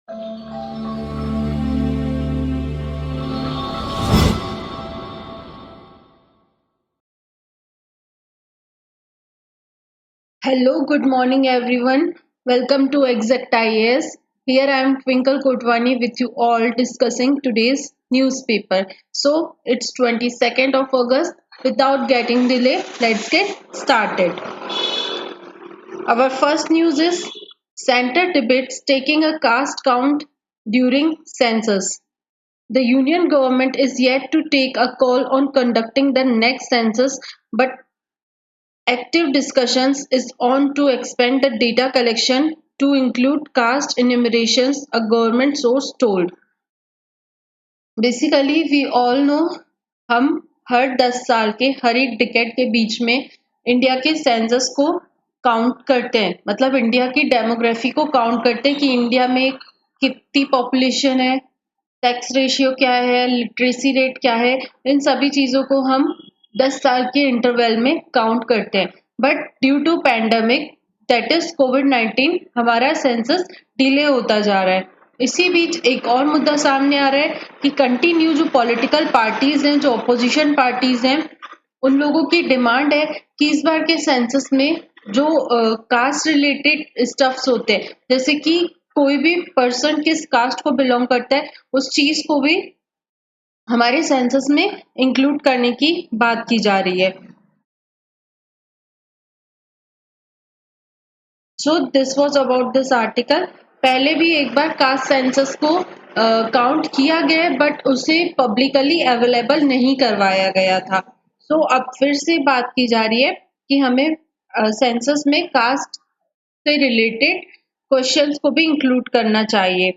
Hello, good morning everyone. Welcome to Exact IAS. Here I am Twinkle Kotwani with you all discussing today's newspaper. So it's 22nd of August. Without getting delay, let's get started. Our first news is Center debates taking a caste count during census. The union government is yet to take a call on conducting the next census, but active discussions is on to expand the data collection to include caste enumerations, a government source told. Basically, we all know हम हर 10 साल के हर एक decade के बीच में India के census को count करते हैं, मतलब इंडिया की डेमोग्राफी को काउंट करते हैं कि इंडिया में कितनी पॉपुलेशन है, टैक्स रेशियो क्या है, लिटरेसी रेट क्या है। इन सभी चीज़ों को हम 10 साल के इंटरवल में काउंट करते हैं, but due to pandemic that is कोविड-19 हमारा सेंसस डिले होता जा रहा है। इसी बीच एक और मुद्दा सामने आ रहा है कि कंटिन्यू जो पॉलिटिकल पार्टीज हैं, जो अपोजिशन पार्टीज हैं, उन लोगों की डिमांड है कि इस बार के सेंसस में जो कास्ट रिलेटेड स्टफ्स होते हैं, जैसे कि कोई भी पर्सन किस कास्ट को बिलोंग करता है, उस चीज को भी हमारे सेंसस में इंक्लूड करने की बात की जा रही है। सो this was about this article. पहले भी एक बार कास्ट सेंसस को काउंट किया गया है, बट उसे पब्लिकली अवेलेबल नहीं करवाया गया था। सो अब फिर से बात की जा रही है कि हमें सेंसस में कास्ट से रिलेटेड क्वेश्चंस को भी इंक्लूड करना चाहिए।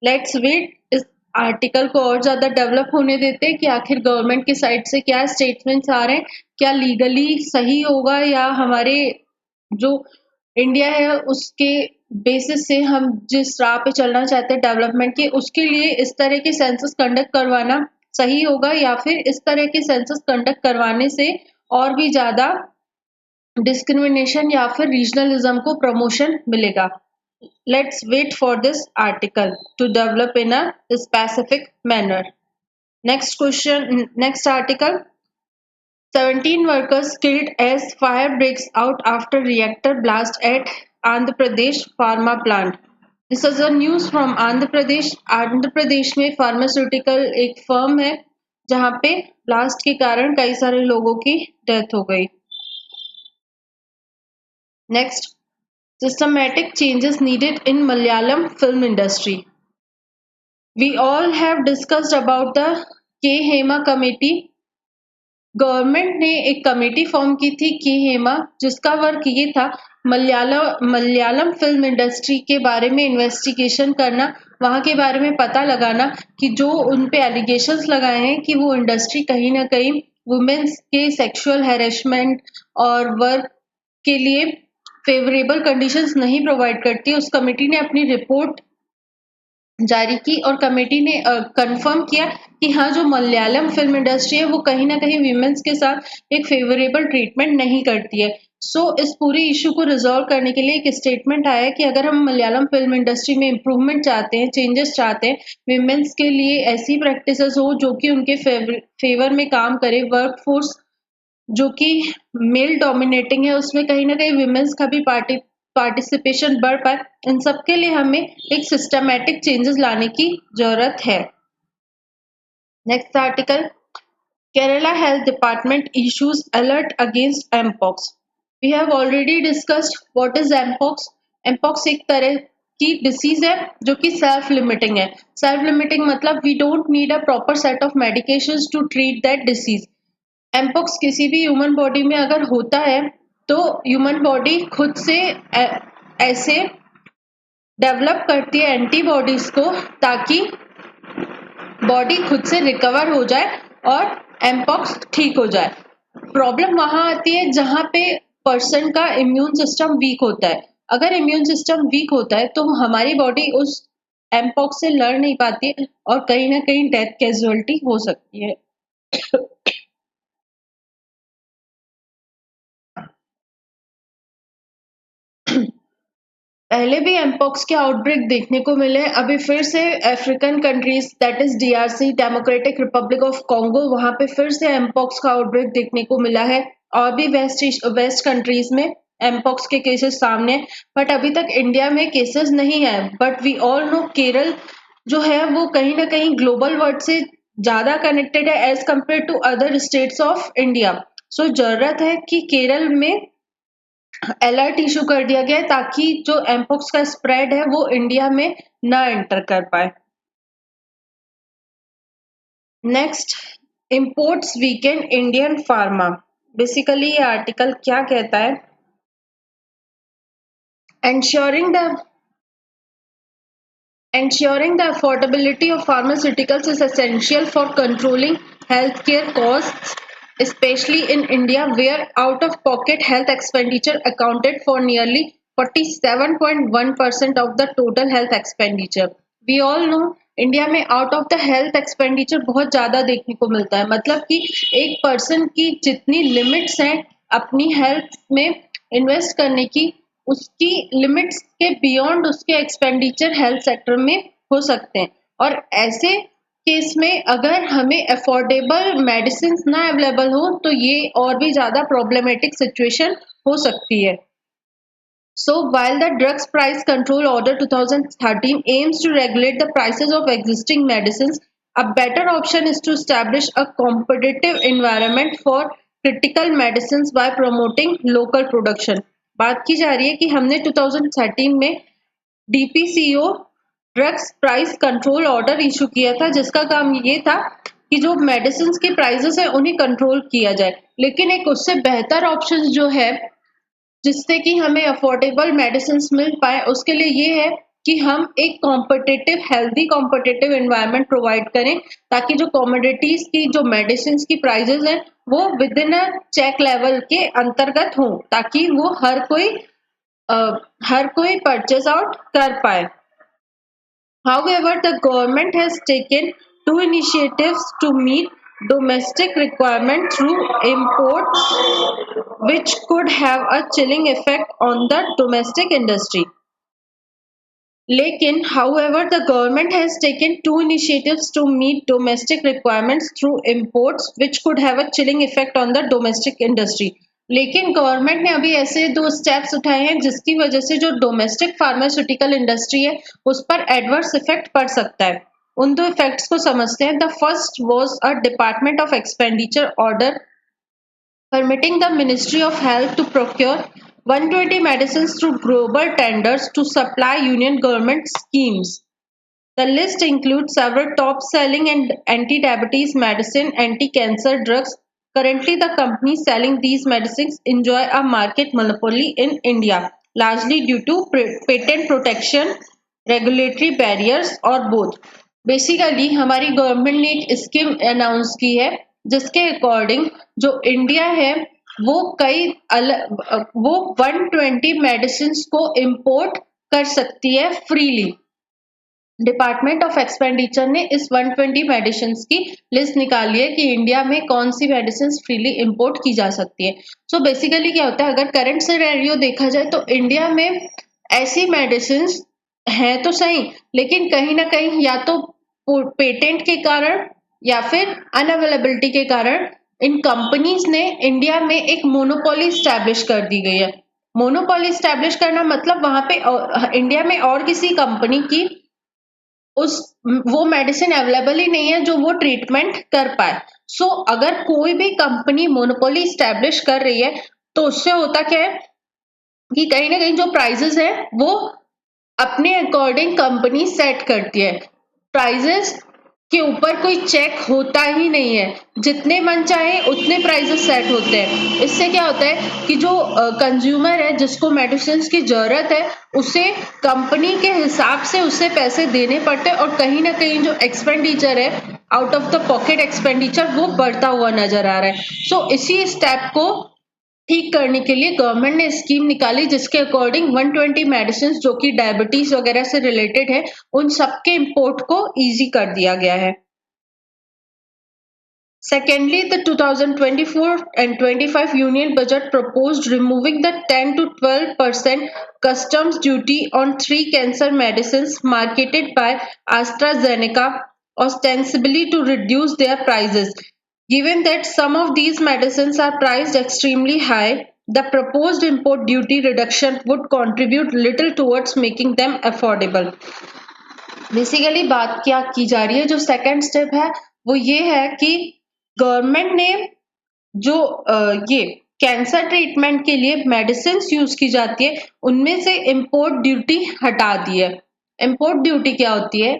लेट्स वेट, इस आर्टिकल को और ज्यादा डेवलप होने देते हैं कि आखिर गवर्नमेंट की साइड से क्या स्टेटमेंट्स आ रहे हैं, क्या लीगली सही होगा या हमारे जो इंडिया है उसके बेसिस से हम जिस राह पे चलना चाहते हैं डेवलपमेंट के, उसके लिए इस तरह के सेंसस कंडक्ट करवाना सही होगा या फिर इस तरह के सेंसस कंडक्ट करवाने से और भी ज्यादा डिस्क्रिमिनेशन या फिर रीजनलिज्म को प्रमोशन मिलेगा। Let's wait for this article to develop in a specific manner. Next question, next article. 17 workers killed as fire breaks out after reactor blast at Andhra Pradesh pharma plant. This is a news from Andhra Pradesh. Andhra Pradesh में pharmaceutical एक firm है जहां पे blast के कारण कई सारे लोगों की डेथ हो गई। Next, systematic changes needed in Malayalam film industry. We all have discussed about the K Hema committee. Government ने एक कमेटी फॉर्म की थी के हेमा, जिसका वर्क ये था मलयालम फिल्म इंडस्ट्री के बारे में इन्वेस्टिगेशन करना, वहाँ के बारे में पता लगाना कि जो उन पे एलिगेशंस लगाए हैं कि वो इंडस्ट्री कहीं ना कहीं वुमेन्स के सेक्सुअल हैरेसमेंट और वर्क के लिए फेवरेबल कंडीशंस नहीं प्रोवाइड करती। उस कमेटी ने अपनी रिपोर्ट जारी की और कमेटी ने कंफर्म किया कि हाँ, जो मलयालम फिल्म इंडस्ट्री है वो कहीं ना कहीं वीमेंस के साथ एक फेवरेबल ट्रीटमेंट नहीं करती है। सो इस पूरी इशू को रिजॉल्व करने के लिए एक स्टेटमेंट आया कि अगर हम मलयालम फिल्म इंडस्ट्री में इम्प्रूवमेंट चाहते हैं, चेंजेस चाहते हैं, विमेंस के लिए ऐसी प्रैक्टिसेस हो जो कि उनके फेवर में काम करे, वर्कफोर्स जो कि मेल डोमिनेटिंग है उसमें कहीं ना कहीं विमेंस का भी पार्टिसिपेशन बढ़ पाए, इन सब के लिए हमें एक सिस्टमैटिक चेंजेस लाने की जरूरत है। Next article, Kerala health department issues alert against mpox. We have already discussed what is mpox. Mpox एक तरह की डिसीज है जो कि सेल्फ लिमिटिंग है। सेल्फ लिमिटिंग मतलब we don't need a proper set of medications to treat that disease. Mpox किसी भी ह्यूमन बॉडी में अगर होता है तो ह्यूमन बॉडी खुद से ऐसे डेवलप करती है एंटीबॉडीज को ताकि बॉडी खुद से रिकवर हो जाए और एमपॉक्स ठीक हो जाए। प्रॉब्लम वहां आती है जहां पे पर्सन का इम्यून सिस्टम वीक होता है। अगर इम्यून सिस्टम वीक होता है तो हमारी बॉडी उस एमपॉक्स से लड़ नहीं पाती है और कहीं ना कहीं डेथ कैजुअलिटी हो सकती है। पहले भी एमपॉक्स के आउटब्रेक देखने को मिले, अभी फिर से African countries that is DRC, democratic Republic of Congo, वहां पे फिर से एमपॉक्स का आउटब्रेक देखने को मिला है। और भी वेस्ट कंट्रीज में एमपॉक्स के केसेस सामने, बट अभी तक इंडिया में केसेस नहीं है। But we all know Kerala जो है वो कहीं ना कहीं ग्लोबल वर्ल्ड से ज्यादा कनेक्टेड है as compare to other states of India. So जरूरत है कि केरल में अलर्ट इशू कर दिया गया है ताकि जो एमपॉक्स का स्प्रेड है वो इंडिया में ना एंटर कर पाए। Next, imports weekend Indian pharma. Basically ये आर्टिकल क्या कहता है, ensuring the ensuring the affordability of pharmaceuticals is essential for controlling healthcare costs, especially in India, where out-of-pocket health expenditure accounted for nearly 47.1% of the total health expenditure. We all know India में out of the health expenditure बहुत ज्यादा देखने को मिलता है, मतलब कि एक पर्सन की जितनी लिमिट्स हैं अपनी हेल्थ में इन्वेस्ट करने की, उसकी लिमिट्स के बियॉन्ड उसके एक्सपेंडिचर हेल्थ सेक्टर में हो सकते हैं। और ऐसे केस में अगर हमें अफोर्डेबल मेडिसिन ना अवेलेबल हो तो ये और भी ज्यादा प्रॉब्लमेटिक सिचुएशन हो सकती है। So, while the Drugs Price Control Order 2013 aims to regulate the prices of existing medicines, a better option is to establish a competitive environment for critical medicines by promoting local production. बात की जा रही है कि हमने 2013 में DPCO drugs price control order issue किया था, जिसका काम ये था कि जो मेडिसिन के प्राइसेस है उन्हें कंट्रोल किया जाए। लेकिन एक उससे बेहतर ऑप्शन जो है जिससे कि हमें अफोर्डेबल मेडिसिन मिल पाए, उसके लिए ये है कि हम एक competitive healthy competitive environment provide करें ताकि जो कॉमोडिटीज की जो मेडिसिन की प्राइसेस हैं वो within a check level के अंतर्गत हों ताकि वो हर कोई परचेज आउट कर पाए। However, the government has taken two initiatives to meet domestic requirements through imports, which could have a chilling effect on the domestic industry. However, the government has taken two initiatives to meet domestic requirements through imports, which could have a chilling effect on the domestic industry. लेकिन government ने अभी ऐसे दो steps उठाए हैं जिसकी वजह से जो डोमेस्टिक फार्मास्यूटिकल इंडस्ट्री है उस पर एडवर्स इफेक्ट पड़ सकता है। उन दो इफेक्ट्स को समझते हैं। The first was a department of expenditure order permitting the Ministry of Health to procure 120 medicines through global tenders to supply union government schemes. The list includes several top-selling and anti-diabetes medicine, anti-cancer drugs. Currently, the companies selling these medicines enjoy a market monopoly in India, largely due to patent protection, regulatory barriers, or both. Basically हमारी government ने एक scheme announce की है जिसके according जो India है वो वो 120 मेडिसिन को इंपोर्ट कर सकती है फ्रीली। डिपार्टमेंट ऑफ एक्सपेंडिचर ने इस 120 मेडिसिन की लिस्ट निकाली है कि इंडिया में कौन सी मेडिसिन फ्रीली इंपोर्ट की जा सकती है। सो बेसिकली क्या होता है, अगर करंट सिनेरियो देखा जाए तो इंडिया में ऐसी मेडिसिन है तो सही, लेकिन कहीं ना कहीं या तो पेटेंट के कारण या फिर अनअवेलेबिलिटी के कारण इन कंपनीज ने इंडिया में एक मोनोपोली स्टैब्लिश कर दी गई है। मोनोपोली स्टैब्लिश करना मतलब वहां पे इंडिया में और किसी कंपनी की वो मेडिसिन अवेलेबल ही नहीं है जो वो ट्रीटमेंट कर पाए। सो अगर कोई भी कंपनी मोनोपोली स्टैब्लिश कर रही है तो उससे होता क्या है कि कहीं ना कहीं जो प्राइसेस है वो अपने अकॉर्डिंग कंपनी सेट करती है। प्राइसेस के ऊपर कोई चेक होता ही नहीं है, जितने मन चाहे उतने प्राइसेस सेट होते हैं। इससे क्या होता है कि जो कंज्यूमर है जिसको मेडिसिन की जरूरत है उसे कंपनी के हिसाब से उसे पैसे देने पड़ते हैं और कहीं ना कहीं जो एक्सपेंडिचर है out of the pocket expenditure वो बढ़ता हुआ नजर आ रहा है। सो इसी स्टेप को ठीक करने के लिए गवर्नमेंट ने स्कीम निकाली जिसके अकॉर्डिंग 120 मेडिसिन जो कि डायबिटीज वगैरह से रिलेटेड है उन सबके इंपोर्ट को इजी कर दिया गया है। Secondly, the 2024 and 25 Union Budget proposed removing the 10 to 12% customs duty on three cancer medicines marketed by AstraZeneca, ostensibly to reduce their prices. Given that some of these medicines are priced extremely high, the proposed import duty reduction would contribute little towards making them affordable. Basically बात क्या की जा रही है, जो second step है वो ये है कि गवर्नमेंट ने जो ये कैंसर ट्रीटमेंट के लिए मेडिसिन यूज की जाती है उनमें से इंपोर्ट ड्यूटी हटा दी है। इंपोर्ट ड्यूटी क्या होती है?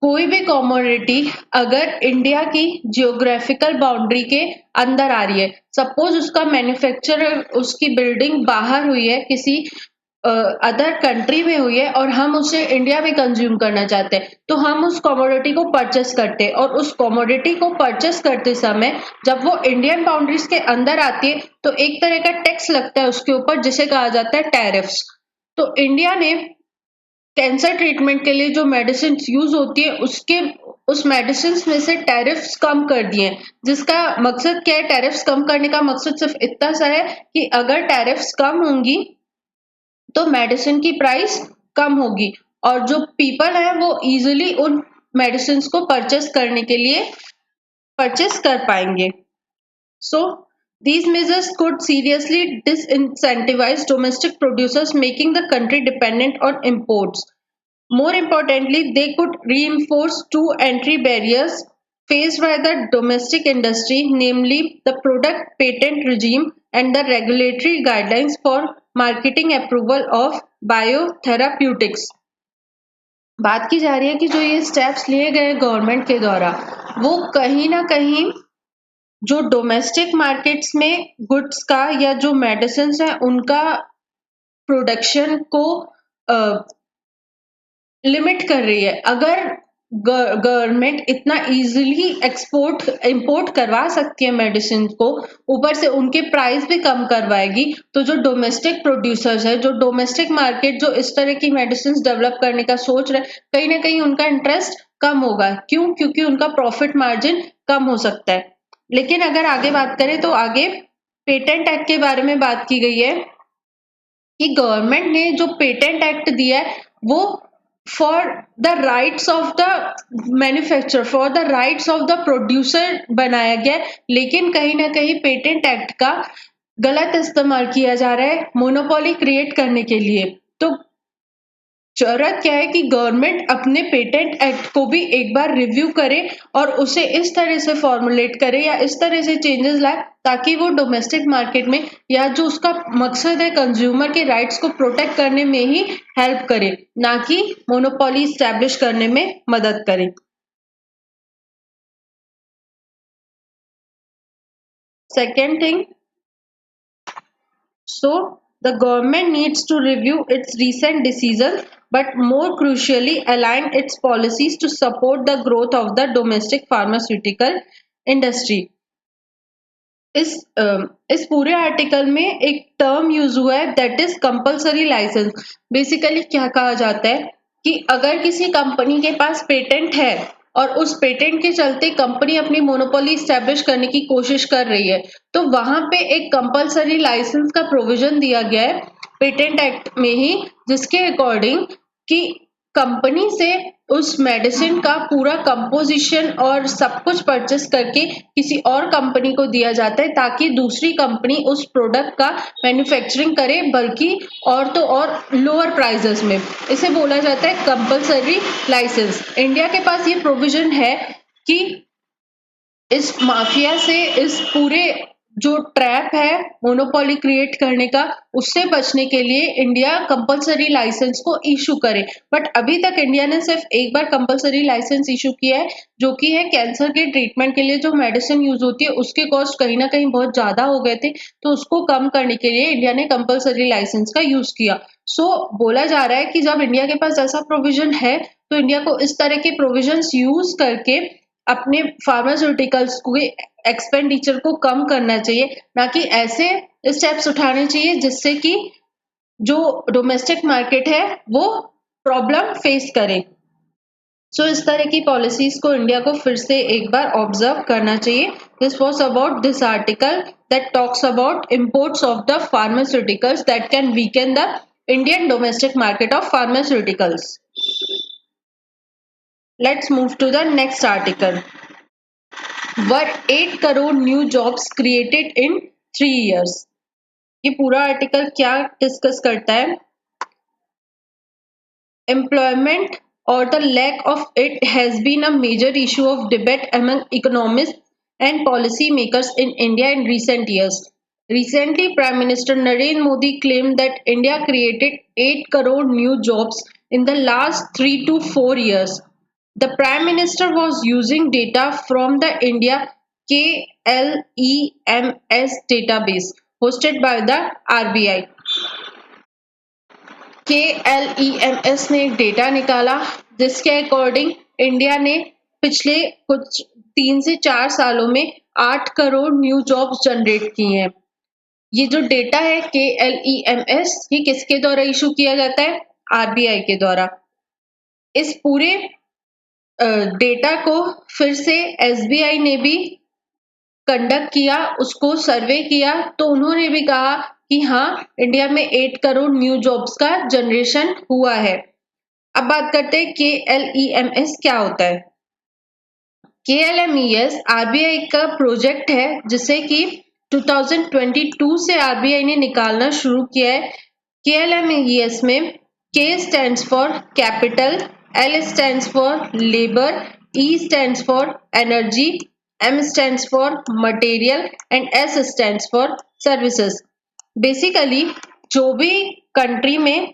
कोई भी कमोडिटी अगर इंडिया की जियोग्राफिकल बाउंड्री के अंदर आ रही है, सपोज उसका मैन्युफैक्चर, उसकी बिल्डिंग बाहर हुई है, किसी अदर कंट्री में हुई है और हम उसे इंडिया में कंज्यूम करना चाहते हैं, तो हम उस कमोडिटी को परचेस करते हैं और उस कमोडिटी को परचेस करते समय जब वो इंडियन बाउंड्रीज के अंदर आती है तो एक तरह का टैक्स लगता है उसके ऊपर, जिसे कहा जाता है टैरिफ्स। तो इंडिया ने कैंसर ट्रीटमेंट के लिए जो मेडिसिन यूज होती है उसके उस मेडिसिन में से टैरिफ्स कम कर दिए, जिसका मकसद क्या है? टैरिफ्स कम करने का मकसद सिर्फ इतना सा है कि अगर टैरिफ्स कम होंगी तो मेडिसिन की प्राइस कम होगी और जो पीपल है वो इजीली उन मेडिसिन को परचेस करने के लिए परचेस कर पाएंगे। सो these measures could seriously disincentivize domestic producers, making the country dependent on imports. More importantly, they could reinforce two entry barriers faced by the domestic industry, namely the product patent regime and the regulatory guidelines for marketing approval of biotherapeutics. बात की जा रही है कि जो ये steps लिए गए गवर्नमेंट के द्वारा वो कहीं ना कहीं जो डोमेस्टिक मार्केट्स में गुड्स का या जो मेडिसिन है उनका प्रोडक्शन को लिमिट कर रही है। अगर गवर्नमेंट इतना इजीली एक्सपोर्ट इंपोर्ट करवा सकती है मेडिसिन को, ऊपर से उनके प्राइस भी कम करवाएगी, तो जो डोमेस्टिक प्रोड्यूसर्स है, जो डोमेस्टिक मार्केट जो इस तरह की मेडिसिन डेवलप करने का सोच रहे, कहीं ना कहीं उनका इंटरेस्ट कम होगा। क्यों? क्योंकि उनका प्रॉफिट मार्जिन कम हो सकता है। लेकिन अगर आगे बात करें तो आगे पेटेंट एक्ट के बारे में बात की गई है कि गवर्नमेंट ने जो पेटेंट एक्ट दिया है वो for the rights of the manufacturer, for the rights of the producer बनाया गया है, लेकिन कहीं ना कहीं पेटेंट एक्ट का गलत इस्तेमाल किया जा रहा है मोनोपोली क्रिएट करने के लिए। तो जरूरत क्या है कि गवर्नमेंट अपने पेटेंट एक्ट को भी एक बार रिव्यू करे और उसे इस तरह से फॉर्मुलेट करे या इस तरह से चेंजेस लाए ताकि वो डोमेस्टिक मार्केट में या जो उसका मकसद है कंज्यूमर के राइट्स को प्रोटेक्ट करने में ही हेल्प करे, ना कि मोनोपोली स्टैब्लिश करने में मदद करे। Second thing, so the government needs to review its recent decisions, but more crucially align its policies to support the growth of the domestic pharmaceutical industry. इस पूरे आर्टिकल में एक टर्म यूज हुआ है that is compulsory licence. Basically क्या कहा जाता है कि अगर किसी कंपनी के पास पेटेंट है और उस पेटेंट के चलते कंपनी अपनी मोनोपोली स्टैब्लिश करने की कोशिश कर रही है, तो वहां पे एक कंपल्सरी लाइसेंस का प्रोविजन दिया गया है पेटेंट एक्ट में ही, जिसके अकॉर्डिंग कि कंपनी से उस मेडिसिन का पूरा कंपोजिशन और सब कुछ परचेस करके किसी और कंपनी को दिया जाता है ताकि दूसरी कंपनी उस प्रोडक्ट का मैन्युफैक्चरिंग करे, बल्कि और तो और लोअर प्राइसेस में। इसे बोला जाता है कंपल्सरी लाइसेंस। इंडिया के पास ये प्रोविजन है कि इस माफिया से, इस पूरे जो ट्रैप है मोनोपोली क्रिएट करने का, उससे बचने के लिए इंडिया कंपलसरी लाइसेंस को इशू करे। बट अभी तक इंडिया ने सिर्फ एक बार कंपलसरी लाइसेंस इशू किया है, जो कि है कैंसर के ट्रीटमेंट के लिए जो मेडिसिन यूज होती है उसके कॉस्ट कहीं ना कहीं बहुत ज्यादा हो गए थे, तो उसको कम करने के लिए इंडिया ने कंपलसरी लाइसेंस का यूज किया। बोला जा रहा है कि जब इंडिया के पास ऐसा प्रोविजन है तो इंडिया को इस तरह के प्रोविजन यूज करके अपने फार्मास्यूटिकल्स को एक्सपेंडिचर को कम करना चाहिए, ना कि ऐसे स्टेप्स उठाने चाहिए जिससे कि जो डोमेस्टिक मार्केट है वो प्रॉब्लम फेस करे। इस तरह की पॉलिसीज को इंडिया को फिर से एक बार ऑब्जर्व करना चाहिए This was about this article that talks about imports of the pharmaceuticals that can weaken the Indian domestic market of pharmaceuticals. Let's move to the next article. Were 8 crore new jobs created in 3 years? ये पूरा article क्या discuss करता है? Employment or the lack of it has been a major issue of debate among economists and policymakers in India in recent years. Recently, Prime Minister Narendra Modi claimed that India created 8 crore new jobs in the last 3 to 4 years. The Prime Minister was using data from the India KLEMS database hosted by the RBI. KLEMS ने एक data निकाला जिसके according India ने पिछले कुछ 3 से 4 सालों में 8 करोड़ न्यू जॉब्स जनरेट किए हैं। ये जो डेटा है KLEMS ये किसके द्वारा इशू किया जाता है? RBI के द्वारा। इस पूरे डेटा को फिर से SBI ने भी कंडक्ट किया, उसको सर्वे किया, तो उन्होंने भी कहा कि हाँ इंडिया में 8 करोड़ न्यू जॉब्स का जनरेशन हुआ है। अब बात करते हैं KLEMS क्या होता है। KLMES RBI का प्रोजेक्ट है जिसे कि 2022 से RBI ने निकालना शुरू किया है। KLMES में K stands for capital, L stands for labor, E stands for energy, M stands for material and S stands for services. Basically जो भी कंट्री में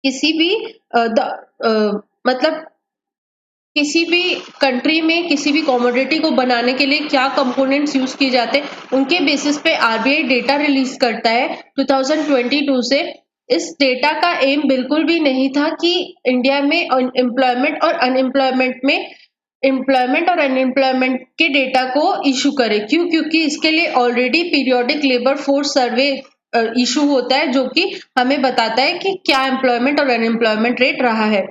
किसी भी मतलब किसी भी कंट्री में किसी भी कमोडिटी को बनाने के लिए क्या कंपोनेंट्स यूज किए जाते हैं उनके बेसिस पे आरबीआई डेटा रिलीज करता है 2022 से। इस डेटा का एम बिल्कुल भी नहीं था कि इंडिया में एम्प्लॉयमेंट और अनएम्प्लॉयमेंट के डेटा को इशू करे। क्यों? क्योंकि इसके लिए already periodic labour force survey issue होता है जो कि हमें बताता है कि क्या एम्प्लॉयमेंट और अनएम्प्लॉयमेंट रेट रहा है।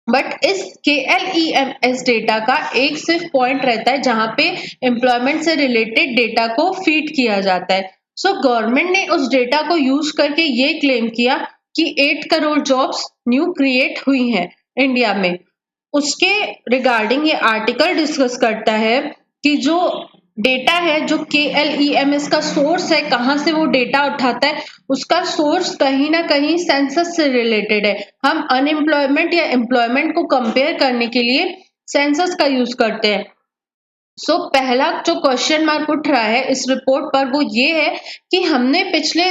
बट इस KLEMS डेटा का एक सिर्फ पॉइंट रहता है जहां पे एम्प्लॉयमेंट से रिलेटेड डेटा को फीड किया जाता है। सो गवर्नमेंट ने उस डेटा को यूज करके ये क्लेम किया कि 8 करोड़ जॉब्स न्यू क्रिएट हुई हैं इंडिया में। उसके रिगार्डिंग ये आर्टिकल डिस्कस करता है कि जो डेटा है जो KLEMS का सोर्स है, कहाँ से वो डेटा उठाता है, उसका सोर्स कहीं ना कहीं सेंसस से रिलेटेड है। हम अनएम्प्लॉयमेंट या एम्प्लॉयमेंट को कंपेयर करने के लिए सेंसस का यूज करते हैं। सो पहला जो क्वेश्चन मार्क उठ रहा है इस रिपोर्ट पर वो ये है कि हमने पिछले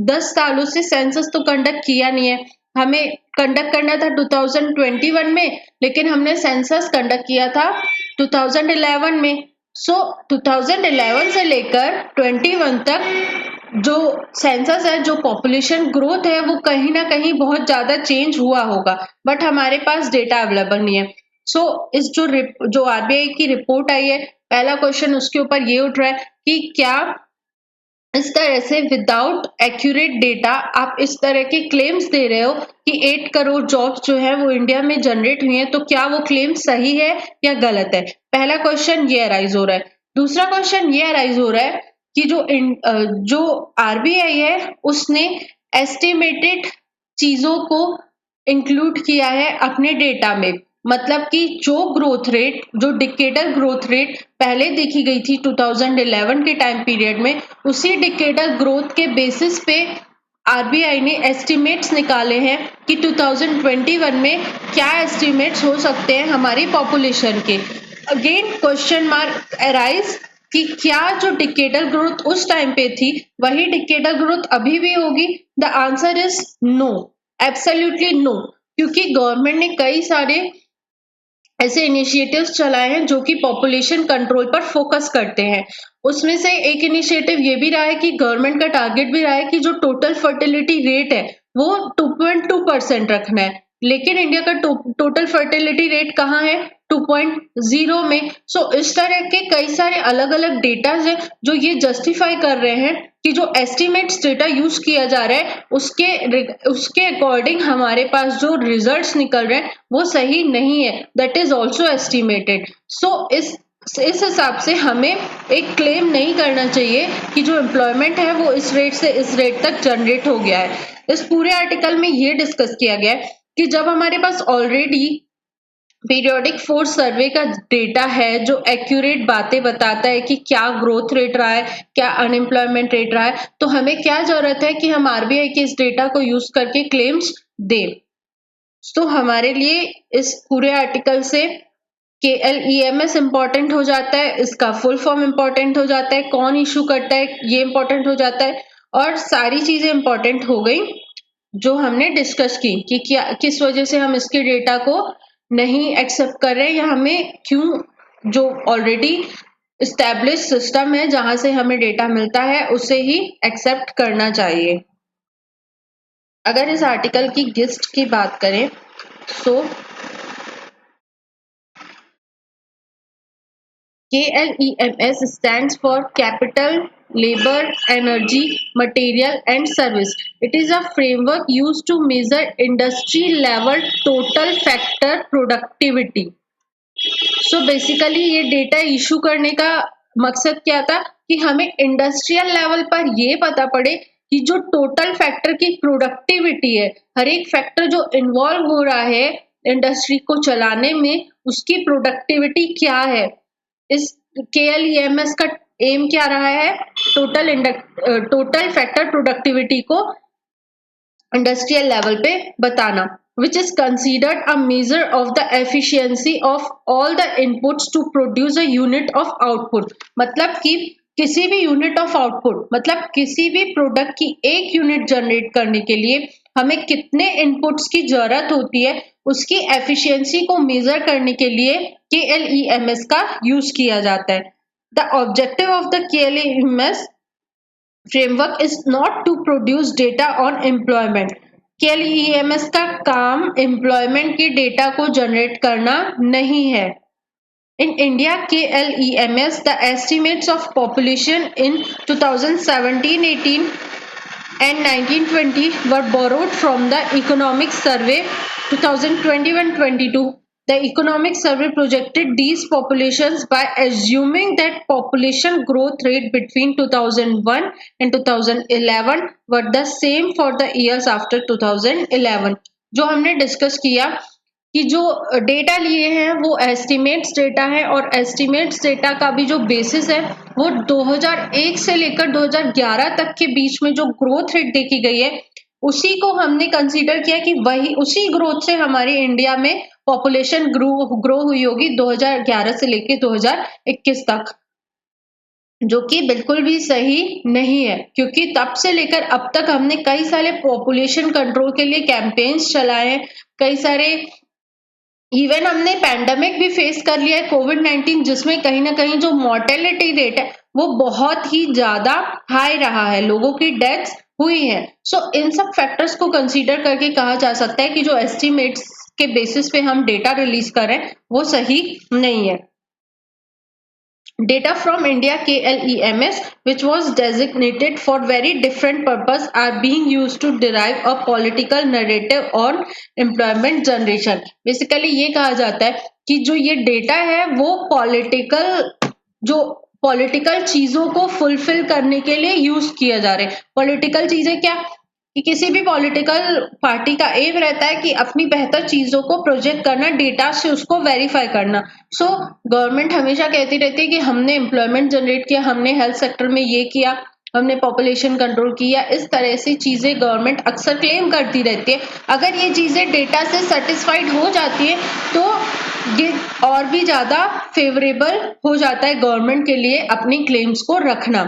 10 सालों से सेंसस तो कंडक्ट किया नहीं है। हमें कंडक्ट करना था 2021 में, लेकिन हमने सेंसस कंडक्ट किया था 2011 में। सो 2011 से लेकर 21 तक जो सेंसस है, जो पॉपुलेशन ग्रोथ है, वो कहीं ना कहीं बहुत ज्यादा चेंज हुआ होगा, बट हमारे पास डेटा अवेलेबल नहीं है। सो इस जो आरबीआई की रिपोर्ट आई है, पहला क्वेश्चन उसके ऊपर ये उठ रहा है कि क्या इस तरह से विदाउट एक्यूरेट डेटा आप इस तरह के क्लेम्स दे रहे हो कि 8 करोड़ जॉब्स जो है वो इंडिया में जनरेट हुई है, तो क्या वो क्लेम सही है या गलत है? पहला क्वेश्चन ये अराइज हो रहा है। दूसरा क्वेश्चन ये अराइज हो रहा है कि जो आरबीआई है उसने एस्टिमेटेड चीजों को इंक्लूड किया है अपने डेटा में। मतलब कि जो ग्रोथ रेट, जो डिकेडल ग्रोथ रेट पहले देखी गई थी 2011 के टाइम पीरियड में, उसी डिकेडल ग्रोथ के बेसिस पे आरबीआई ने एस्टिमेट्स निकाले हैं कि 2021 में क्या एस्टिमेट्स हो सकते हैं हमारी पॉपुलेशन के। अगेन क्वेश्चन मार्क अराइज कि क्या जो डिकेडल ग्रोथ उस टाइम पे थी वही डिकेडल ग्रोथ अभी भी होगी? The answer is no, absolutely no, क्योंकि गवर्नमेंट ने कई सारे ऐसे इनिशिएटिव्स चलाए हैं जो कि पॉपुलेशन कंट्रोल पर फोकस करते हैं। उसमें से एक इनिशिएटिव ये भी रहा है कि गवर्नमेंट का टारगेट भी रहा है कि जो टोटल फर्टिलिटी रेट है वो 2.2% रखना है, लेकिन इंडिया का टोटल फर्टिलिटी रेट कहाँ है? 2.0 में। सो इस तरह के कई सारे अलग अलग डेटाज हैं जो ये जस्टिफाई कर रहे हैं कि जो एस्टिमेट्स डेटा यूज किया जा रहा है उसके अकॉर्डिंग हमारे पास जो रिजल्ट्स निकल रहे हैं वो सही नहीं है, दैट इज ऑल्सो एस्टिमेटेड। सो इस इस हिसाब से हमें एक क्लेम नहीं करना चाहिए कि जो एम्प्लॉयमेंट है वो इस रेट से इस रेट तक जनरेट हो गया है। इस पूरे आर्टिकल में ये डिस्कस किया गया है कि जब हमारे पास ऑलरेडी पीरियोडिक फोर्स सर्वे का डेटा है जो एक्यूरेट बातें बताता है कि क्या ग्रोथ रेट रहा है, क्या अनएम्प्लॉयमेंट रेट रहा है, तो हमें क्या जरूरत है कि हम आरबीआई के इस डेटा को यूज करके क्लेम्स दें। तो हमारे लिए इस पूरे आर्टिकल से K L E M S important हो जाता है, इसका फुल फॉर्म इम्पॉर्टेंट हो जाता है, कौन इशू करता है ये इम्पॉर्टेंट हो जाता है, और सारी चीजें इम्पॉर्टेंट हो गई जो हमने डिस्कस की कि क्या किस वजह से हम इसके डेटा को नहीं एक्सेप्ट कर रहे हैं या हमें क्यों जो ऑलरेडी इस्टेब्लिश सिस्टम है जहां से हमें डेटा मिलता है उसे ही एक्सेप्ट करना चाहिए। अगर इस आर्टिकल की गिस्ट की बात करें तो KLEMS stands for Capital, Labor, Energy, Material and Service. It is a framework used to measure industry level total factor productivity. So basically ये डेटा इशू करने का मकसद क्या था कि हमें इंडस्ट्रियल लेवल पर ये पता पड़े कि जो टोटल फैक्टर की प्रोडक्टिविटी है, हर एक फैक्टर जो इन्वॉल्व हो रहा है इंडस्ट्री को चलाने में उसकी प्रोडक्टिविटी क्या है। इस KLEMS का एम क्या रहा है, टोटल फैक्टर प्रोडक्टिविटी को इंडस्ट्रियल लेवल पे बताना, which is considered a measure of the efficiency of all the inputs to produce a unit of output। मतलब कि किसी भी यूनिट ऑफ आउटपुट मतलब किसी भी प्रोडक्ट की एक यूनिट जनरेट करने के लिए हमें कितने इनपुट्स की जरूरत होती है उसकी एफिशिएंसी को मेजर करने के लिए KLEMS का यूज किया जाता है। The objective of the KLEMS framework is not to produce data on employment। KLEMS का काम एम्प्लॉयमेंट के डेटा को जनरेट करना नहीं है। In India, KLEMS, the estimates of population in 2017-18 and 1920 were borrowed from the Economic Survey 2021-22। The Economic Survey projected these populations by assuming that population growth rate between 2001 and 2011 were the same for the years after 2011। जो हमने discuss किया कि जो data लिए हैं वो estimates data है और एस्टिमेट्स डेटा का भी जो बेसिस है वो 2001 से लेकर 2011 तक के बीच में जो ग्रोथ रेट देखी गई है उसी को हमने कंसीडर किया कि वही उसी ग्रोथ से हमारी इंडिया में पॉपुलेशन ग्रो हुई होगी 2011 से लेकर 2021 तक, जो कि बिल्कुल भी सही नहीं है क्योंकि तब से लेकर अब तक हमने कई सारे पॉपुलेशन कंट्रोल के लिए कैंपेन्स चलाए हैं, कई सारे इवन हमने पैंडेमिक भी फेस कर लिया है कोविड-19 जिसमें कहीं ना कहीं जो मोर्टेलिटी रेट है वो बहुत ही ज्यादा हाई रहा है, लोगों की डेथ्स हुई है। सो इन सब फैक्टर्स को कंसीडर करके कहा जा सकता है कि जो एस्टिमेट्स के बेसिस पे हम डेटा रिलीज कर रहे हैं वो सही नहीं है। Data from India KLEMS, which was designated for very different purpose, are being used to derive a political narrative on employment generation। Basically ये कहा जाता है कि जो ये डेटा है वो पॉलिटिकल चीजों को फुलफिल करने के लिए यूज किया जा रहा है। पॉलिटिकल चीजें क्या कि किसी भी पॉलिटिकल पार्टी का एम रहता है कि अपनी बेहतर चीजों को प्रोजेक्ट करना, डेटा से उसको वेरीफाई करना। सो गवर्नमेंट हमेशा कहती रहती है कि हमने एम्प्लॉयमेंट जनरेट किया, हमने हेल्थ सेक्टर में ये किया, हमने पॉपुलेशन कंट्रोल किया, इस तरह से चीजें गवर्नमेंट अक्सर क्लेम करती रहती है। अगर ये चीजें डेटा से सेटिस्फाइड हो जाती है तो ये और भी ज्यादा फेवरेबल हो जाता है गवर्नमेंट के लिए अपनी क्लेम्स को रखना।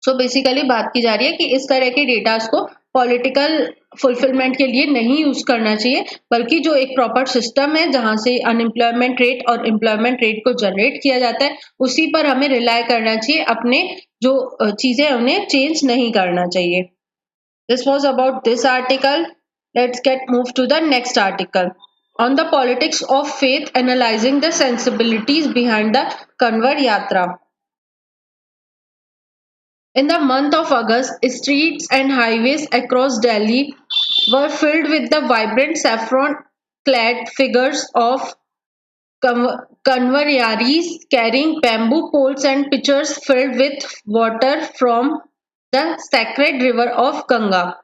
सो बेसिकली बात की जा रही है कि इस तरह के डेटास को पॉलिटिकल फुलफिलमेंट के लिए नहीं यूज करना चाहिए, बल्कि जो एक प्रॉपर सिस्टम है जहां से अनएम्प्लॉयमेंट रेट और एम्प्लॉयमेंट रेट को जनरेट किया जाता है उसी पर हमें रिलाय करना चाहिए, अपने जो चीजें उन्हें चेंज नहीं करना चाहिए। This was about this article. Let's get move to the next article on the politics of faith analysing the sensibilities behind the Kanwar Yatra. In the month of August, streets and highways across Delhi were filled with the vibrant saffron-clad figures of convoyaries carrying bamboo poles and pitchers filled with water from the sacred river of Ganga.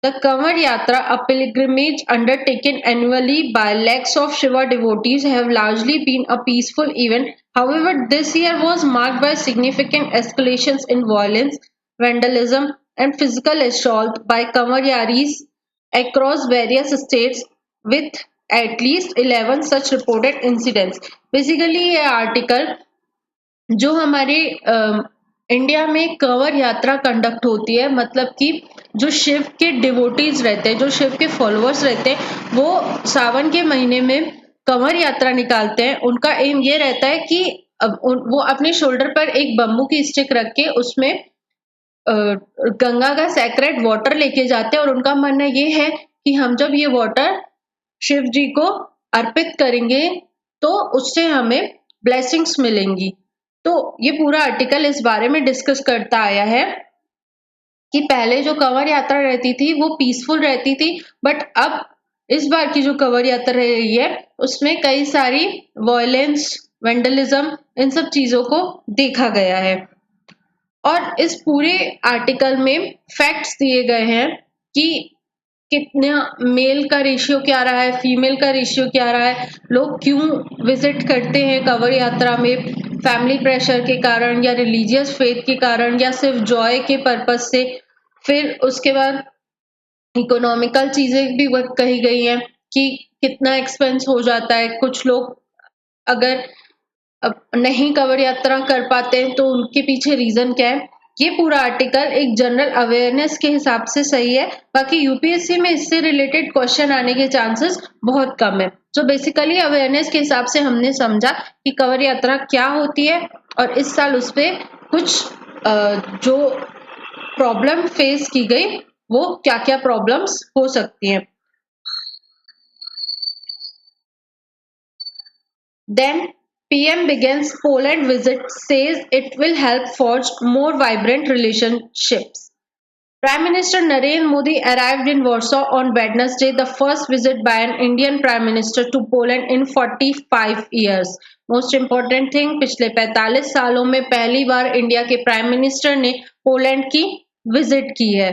The Kanwar Yatra, a pilgrimage undertaken annually by lakhs of Shiva devotees, have largely been a peaceful event. However, this year was marked by significant escalations in violence, vandalism, and physical assault by Kanwaryaris across various states, with at least 11 such reported incidents. Basically, ये article जो हमारे India में कंवर यात्रा conduct होती है, मतलब कि जो शिव के डिवोटीज रहते हैं, जो शिव के फॉलोअर्स रहते हैं, वो सावन के महीने में कंवर यात्रा निकालते हैं। उनका एम ये रहता है कि वो अपने शोल्डर पर एक बम्बू की स्टिक रख के उसमें गंगा का सैक्रेड वाटर लेके जाते हैं, और उनका मानना ये है कि हम जब ये वाटर शिव जी को अर्पित करेंगे तो उससे हमें ब्लेसिंग्स मिलेंगी। तो ये पूरा आर्टिकल इस बारे में डिस्कस करता आया है कि पहले जो कंवर यात्रा रहती थी वो पीसफुल रहती थी, बट अब इस बार की जो कंवर यात्रा रह रही है उसमें कई सारी वॉयलेंस, वेंडलिज्म, इन सब चीजों को देखा गया है। और इस पूरे आर्टिकल में फैक्ट्स दिए गए हैं कि कितना मेल का रेशियो क्या रहा है, फीमेल का रेशियो क्या रहा है, लोग क्यों विजिट करते हैं कंवर यात्रा में, फैमिली प्रेशर के कारण या रिलीजियस फेथ के कारण या सिर्फ जॉय के पर्पज से। फिर उसके बाद इकोनॉमिकल चीजें भी कही गई हैं कि कितना एक्सपेंस हो जाता है, कुछ लोग अगर नहीं कंवर यात्रा कर पाते हैं तो उनके पीछे रीजन क्या है। ये पूरा आर्टिकल एक जनरल अवेयरनेस के हिसाब से सही है, बाकी यूपीएससी में इससे रिलेटेड क्वेश्चन आने के चांसेस बहुत कम है। तो बेसिकली अवेयरनेस के हिसाब से हमने समझा कि कंवर यात्रा क्या होती है, और इस साल उस पर कुछ जो प्रॉब्लम फेस की गई वो क्या क्या प्रॉब्लम्स हो सकती हैं। Then PM begins Poland visit, says it will help forge more vibrant relationships. Prime Minister Narendra Modi arrived in Warsaw on Wednesday, the first visit by an Indian Prime Minister to Poland in 45 years. Most important thing, पिछले 45 सालों में पहली बार India के prime minister ने Poland की visit की है।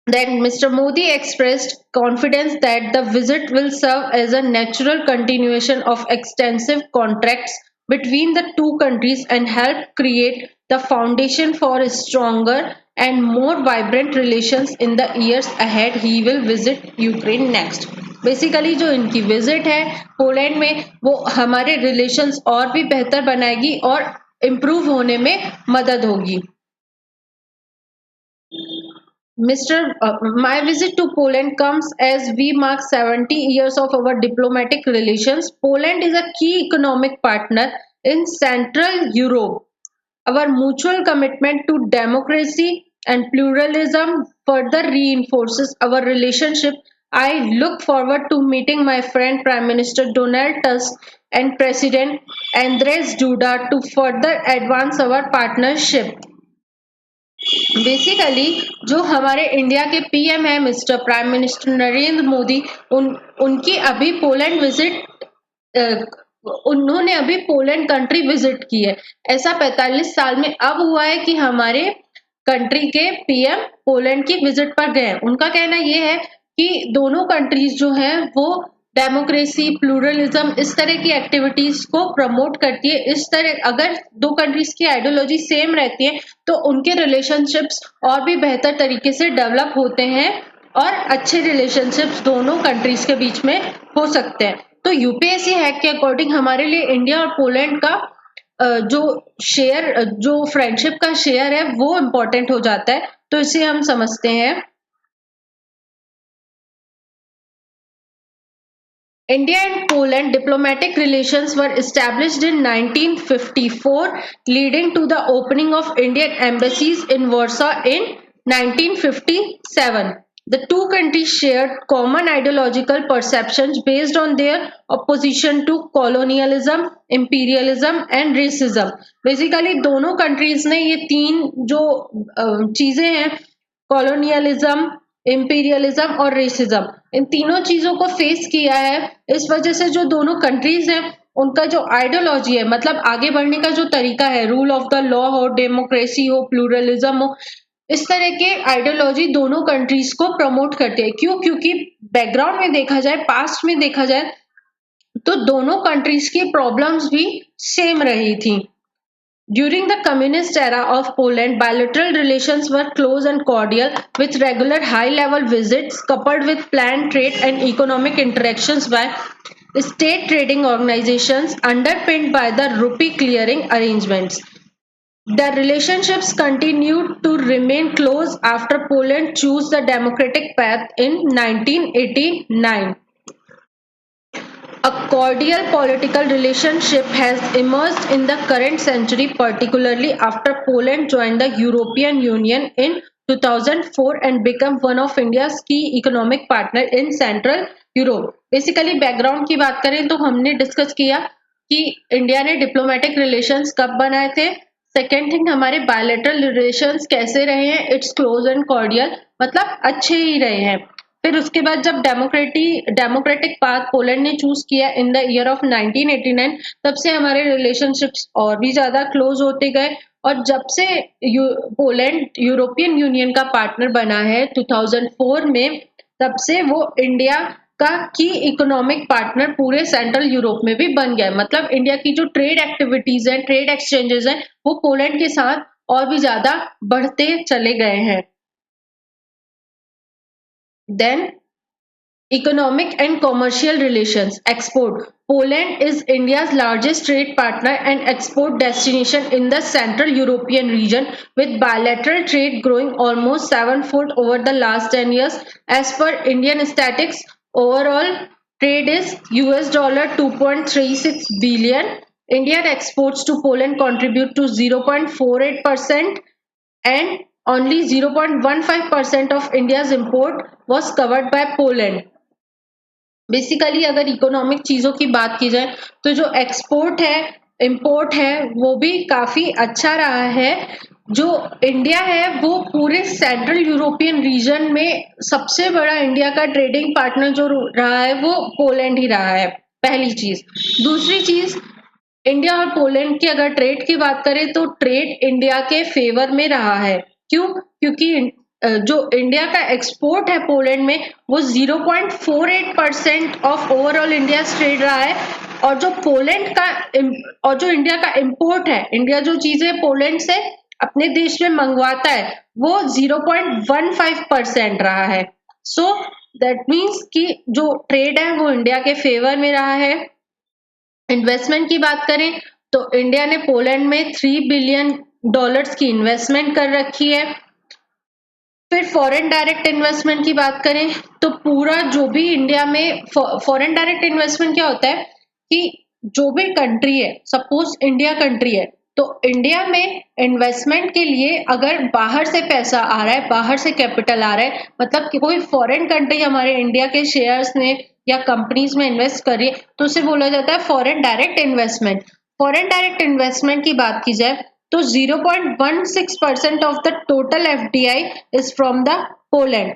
Then Mr. Modi expressed confidence that the visit will serve as a natural continuation of extensive contacts between the two countries and help create the foundation for stronger and more vibrant relations in the years ahead. He will visit Ukraine next. Basically जो इनकी visit है Poland में वो हमारे relations और भी बेहतर बनाएगी और इम्प्रूव होने में मदद होगी। My visit to Poland comes as we mark 70 years of our diplomatic relations. Poland is a key economic partner in Central Europe. Our mutual commitment to democracy and pluralism further reinforces our relationship. I look forward to meeting my friend Prime Minister Donald Tusk and President Andrzej Duda to further advance our partnership. Basically जो हमारे India के PM है mister prime minister Narendra Modi, उनकी अभी Poland visit, उन्होंने अभी Poland country visit की है। ऐसा 45 साल में अब हुआ है कि हमारे कंट्री के पीएम पोलैंड की विजिट पर गए। उनका कहना यह है कि दोनों कंट्रीज जो हैं वो डेमोक्रेसी, प्लूरलिज्म, इस तरह की एक्टिविटीज को प्रमोट करती है। इस तरह अगर दो कंट्रीज की आइडियोलॉजी सेम रहती है तो उनके रिलेशनशिप्स और भी बेहतर तरीके से डेवलप होते हैं और अच्छे रिलेशनशिप्स दोनों कंट्रीज के बीच में हो सकते हैं। तो यूपीएससी हैक के अकॉर्डिंग हमारे लिए इंडिया और पोलैंड का जो फ्रेंडशिप का शेयर है वो इम्पोर्टेंट हो जाता है। तो इसे हम समझते हैं। India and Poland diplomatic relations were established in 1954, leading to the opening of Indian embassies in Warsaw in 1957. The two countries shared common ideological perceptions based on their opposition to colonialism, imperialism and racism. Basically दोनों countries ने ये तीन जो चीजें हैं, colonialism, imperialism और racism, इन तीनों चीजों को फेस किया है। इस वजह से जो दोनों कंट्रीज हैं उनका जो आइडियोलॉजी है, मतलब आगे बढ़ने का जो तरीका है, रूल ऑफ द लॉ हो, डेमोक्रेसी हो, प्लूरलिज्म हो, इस तरह के आइडियोलॉजी दोनों कंट्रीज को प्रमोट करते हैं। क्यों? क्योंकि बैकग्राउंड में देखा जाए, पास्ट में देखा जाए, तो दोनों कंट्रीज की प्रॉब्लम्स भी सेम रही थी। During the communist era of Poland, bilateral relations were close and cordial, with regular high-level visits coupled with planned trade and economic interactions by state trading organizations underpinned by the rupee clearing arrangements. The relationships continued to remain close after Poland chose the democratic path in 1989. A cordial political relationship has emerged in the current century, particularly after Poland joined the European Union in 2004 and became one of India's key economic partners in Central Europe. Basically, background की बात करें तो हमने discuss किया कि India ने diplomatic relations कब बनाए थे। सेकेंड थिंग, हमारे बायलैटरल रिलेशंस कैसे रहे हैं, इट्स क्लोज एंड कॉर्डियल, मतलब अच्छे ही रहे हैं। फिर उसके बाद जब डेमोक्रेटिक पाथ पोलैंड ने चूज किया इन द ईयर ऑफ 1989, तब से हमारे रिलेशनशिप्स और भी ज्यादा क्लोज होते गए। और जब से पोलैंड यूरोपियन यूनियन का पार्टनर बना है 2004 में, तब से वो इंडिया का की इकोनॉमिक पार्टनर पूरे सेंट्रल यूरोप में भी बन गया। मतलब इंडिया की जो ट्रेड एक्टिविटीज हैं, ट्रेड एक्सचेंजेस हैं, वो पोलैंड के साथ और भी ज्यादा बढ़ते चले गए हैं। Then, economic and commercial relations. Export. Poland is India's largest trade partner and export destination in the Central European region, with bilateral trade growing almost sevenfold over the last 10 years. As per Indian statistics, overall trade is US dollar 2.36 billion. Indian exports to Poland contribute to 0.48% and only 0.15% of India's import was covered by Poland. Basically अगर economic चीजों की बात की जाए तो जो export है, import है, वो भी काफी अच्छा रहा है। जो इंडिया है वो पूरे सेंट्रल यूरोपियन रीजन में सबसे बड़ा इंडिया का ट्रेडिंग पार्टनर जो रहा है वो पोलैंड ही रहा है, पहली चीज। दूसरी चीज, इंडिया और पोलैंड की अगर ट्रेड की बात करें तो ट्रेड इंडिया के फेवर में रहा है। क्यों? क्योंकि जो इंडिया का एक्सपोर्ट है पोलैंड में वो 0.48% ऑफ ओवरऑल इंडिया ट्रेड रहा है। और जो पोलैंड का और जो इंडिया का इंपोर्ट है, इंडिया जो चीजें पोलैंड से अपने देश में मंगवाता है वो 0.15% रहा है। सो दैट मीन्स कि जो ट्रेड है वो इंडिया के फेवर में रहा है। इन्वेस्टमेंट की बात करें तो इंडिया ने पोलैंड में $3 बिलियन की इन्वेस्टमेंट कर रखी है। फिर फॉरेन डायरेक्ट इन्वेस्टमेंट की बात करें तो पूरा जो भी इंडिया में फॉरेन डायरेक्ट इन्वेस्टमेंट क्या होता है कि जो भी कंट्री है, सपोज इंडिया कंट्री है, तो इंडिया में इन्वेस्टमेंट के लिए अगर बाहर से पैसा आ रहा है, बाहर से कैपिटल आ रहा है, मतलब कि कोई फॉरेन कंट्री हमारे इंडिया के शेयर्स में या कंपनीज में इन्वेस्ट कर रही है, तो उसे बोला जाता है foreign direct investment. Foreign direct investment की बात की जाए तो 0.16% of the total FDI is from the Poland.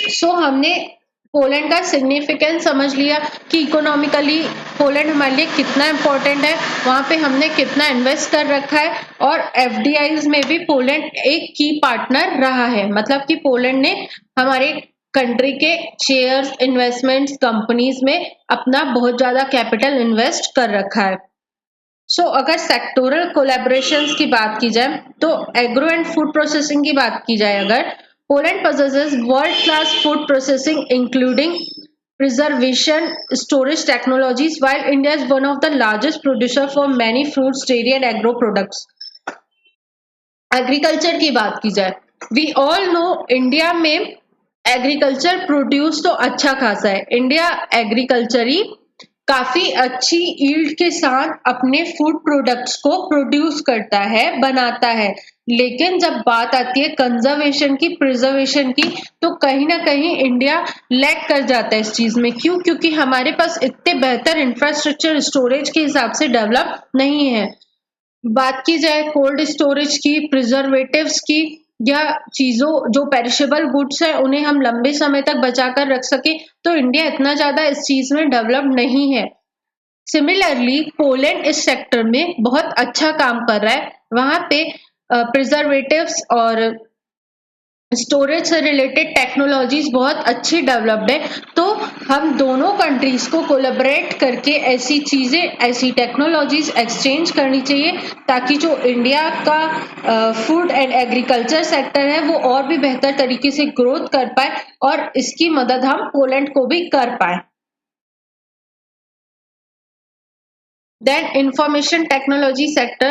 So हमने पोलैंड का सिग्निफिकेंस समझ लिया कि इकोनॉमिकली पोलैंड हमारे लिए कितना इम्पोर्टेंट है, वहां पे हमने कितना इन्वेस्ट कर रखा है, और FDIs में भी पोलैंड एक की पार्टनर रहा है। मतलब कि पोलैंड ने हमारे कंट्री के शेयर्स, इन्वेस्टमेंट्स, कंपनीज में अपना बहुत ज्यादा कैपिटल इन्वेस्ट कर रखा है। सो अगर सेक्टोरल कोलैबोरेशंस की बात की जाए तो एग्रो एंड फूड प्रोसेसिंग की बात की जाए अगर, Poland possesses world class food processing including preservation storage technologies, while India is one of the largest producer for many fruits, dairy and agro products. Agriculture की बात की जाए, वी ऑल नो इंडिया में एग्रीकल्चर प्रोड्यूस तो अच्छा खासा है। India एग्रीकल्चरी काफी अच्छी ईल्ड के साथ अपने फूड प्रोडक्ट्स को प्रोड्यूस करता है, बनाता है। लेकिन जब बात आती है कंजर्वेशन की, प्रिजर्वेशन की, तो कहीं ना कहीं इंडिया लैग कर जाता है इस चीज में। क्यों? क्योंकि हमारे पास इतने बेहतर इंफ्रास्ट्रक्चर स्टोरेज के हिसाब से डेवलप नहीं है। बात की जाए कोल्ड स्टोरेज की, प्रिजर्वेटिव्स की, या चीजों जो पेरिशेबल गुड्स है उन्हें हम लंबे समय तक बचा कर रख सके, तो इंडिया इतना ज्यादा इस चीज में डेवलप नहीं है। सिमिलरली पोलैंड इस सेक्टर में बहुत अच्छा काम कर रहा है। वहां पे प्रिजर्वेटिव्स और स्टोरेज से रिलेटेड टेक्नोलॉजीज बहुत अच्छी डेवलप्ड है। तो हम दोनों कंट्रीज को कोलैबोरेट करके ऐसी चीजें, ऐसी टेक्नोलॉजीज एक्सचेंज करनी चाहिए, ताकि जो इंडिया का फूड एंड एग्रीकल्चर सेक्टर है वो और भी बेहतर तरीके से ग्रोथ कर पाए और इसकी मदद हम पोलैंड को भी कर पाए। Then information technology sector,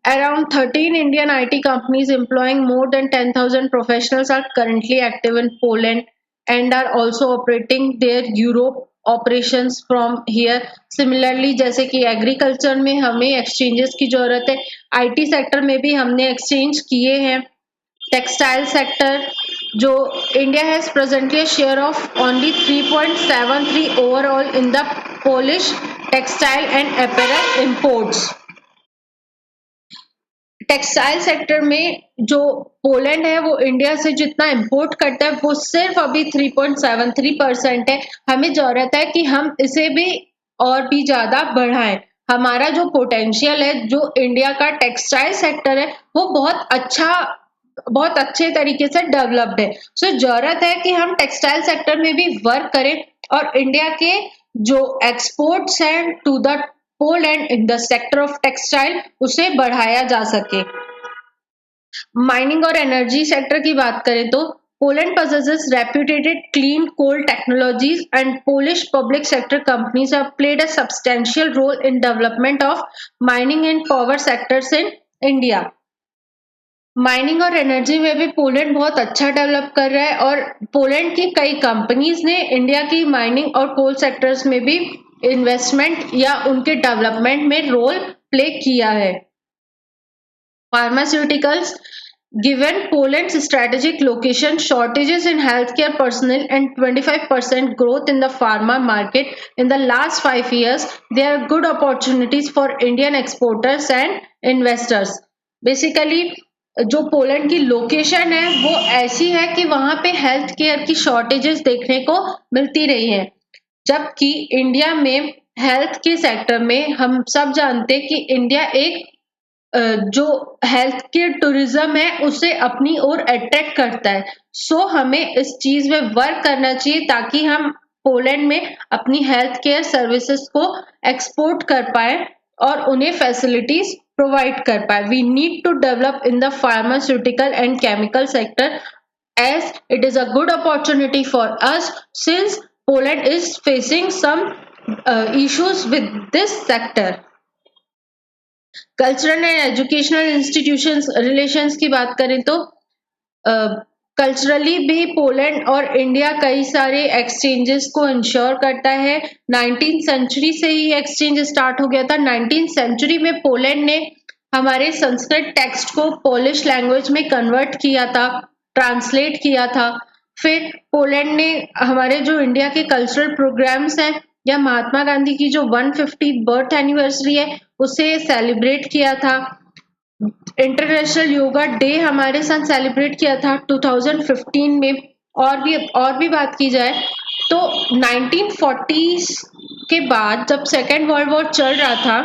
around 13 Indian IT companies employing more than 10,000 professionals are currently active in Poland and are also operating their Europe operations from here. Similarly, जैसे कि एग्रीकल्चर में हमें एक्सचेंजेस की जरूरत है, आईटी सेक्टर में भी हमने एक्सचेंज किए हैं। टेक्सटाइल सेक्टर, जो India has presently a share of only 3.73 overall in the Polish textile and apparel imports। Textile sector में जो पोलैंड है वो इंडिया से जितना इंपोर्ट करता है वो सिर्फ अभी 3.73% है। हमें जरूरत है कि हम इसे भी और भी ज्यादा बढ़ाएं। हमारा जो पोटेंशियल है, जो इंडिया का टेक्सटाइल सेक्टर है, वो बहुत अच्छे तरीके से डेवलप्ड है। सो जरूरत है कि हम टेक्सटाइल सेक्टर में भी वर्क करें और इंडिया के जो एक्सपोर्ट्स हैं to the Poland in the sector of textile उसे बढ़ाया जा सके। माइनिंग और एनर्जी सेक्टर की बात करें तो Poland possesses reputed clean coal technologies and Polish public sector companies have played a substantial role in development of mining and power sectors in India। Mining और एनर्जी में भी पोलैंड बहुत अच्छा डेवलप कर रहा है और पोलैंड की कई कंपनीज ने इंडिया की माइनिंग और कोल सेक्टर्स में भी इन्वेस्टमेंट या उनके डेवलपमेंट में रोल प्ले किया है। Pharmaceuticals, given Poland's strategic location, shortages in healthcare personnel and 25% growth in the pharma market in the last 5 years, there are good opportunities for Indian exporters and investors। Basically जो Poland की location है वो ऐसी है कि वहां पे health care की शॉर्टेजेस देखने को मिलती रही है, जबकि इंडिया में हेल्थ के सेक्टर में हम सब जानते हैं कि इंडिया एक जो हेल्थ केयर टूरिज्म है उसे अपनी ओर अट्रैक्ट करता है। सो हमें इस चीज में वर्क करना चाहिए ताकि हम पोलैंड में अपनी हेल्थ केयर सर्विसेज को एक्सपोर्ट कर पाए और उन्हें फैसिलिटीज प्रोवाइड कर पाए। We need to develop in the pharmaceutical and chemical sector as it is a good opportunity for us since Poland is facing some issues with this sector। Cultural and educational institutions relations की बात करें तो culturally भी Poland और India कई सारे exchanges को ensure करता है। 19th सेंचुरी से ही एक्सचेंज स्टार्ट हो गया था। 19th सेंचुरी में पोलैंड ने हमारे संस्कृत टेक्स्ट को पोलिश लैंग्वेज में कन्वर्ट किया था, ट्रांसलेट किया था। फिर पोलैंड ने हमारे जो इंडिया के कल्चरल प्रोग्राम्स हैं या महात्मा गांधी की जो 150 बर्थ एनिवर्सरी है उसे सेलिब्रेट किया था। इंटरनेशनल योगा डे हमारे साथ सेलिब्रेट किया था 2015 में। और भी बात की जाए तो 1940s के बाद जब सेकेंड वर्ल्ड वॉर चल रहा था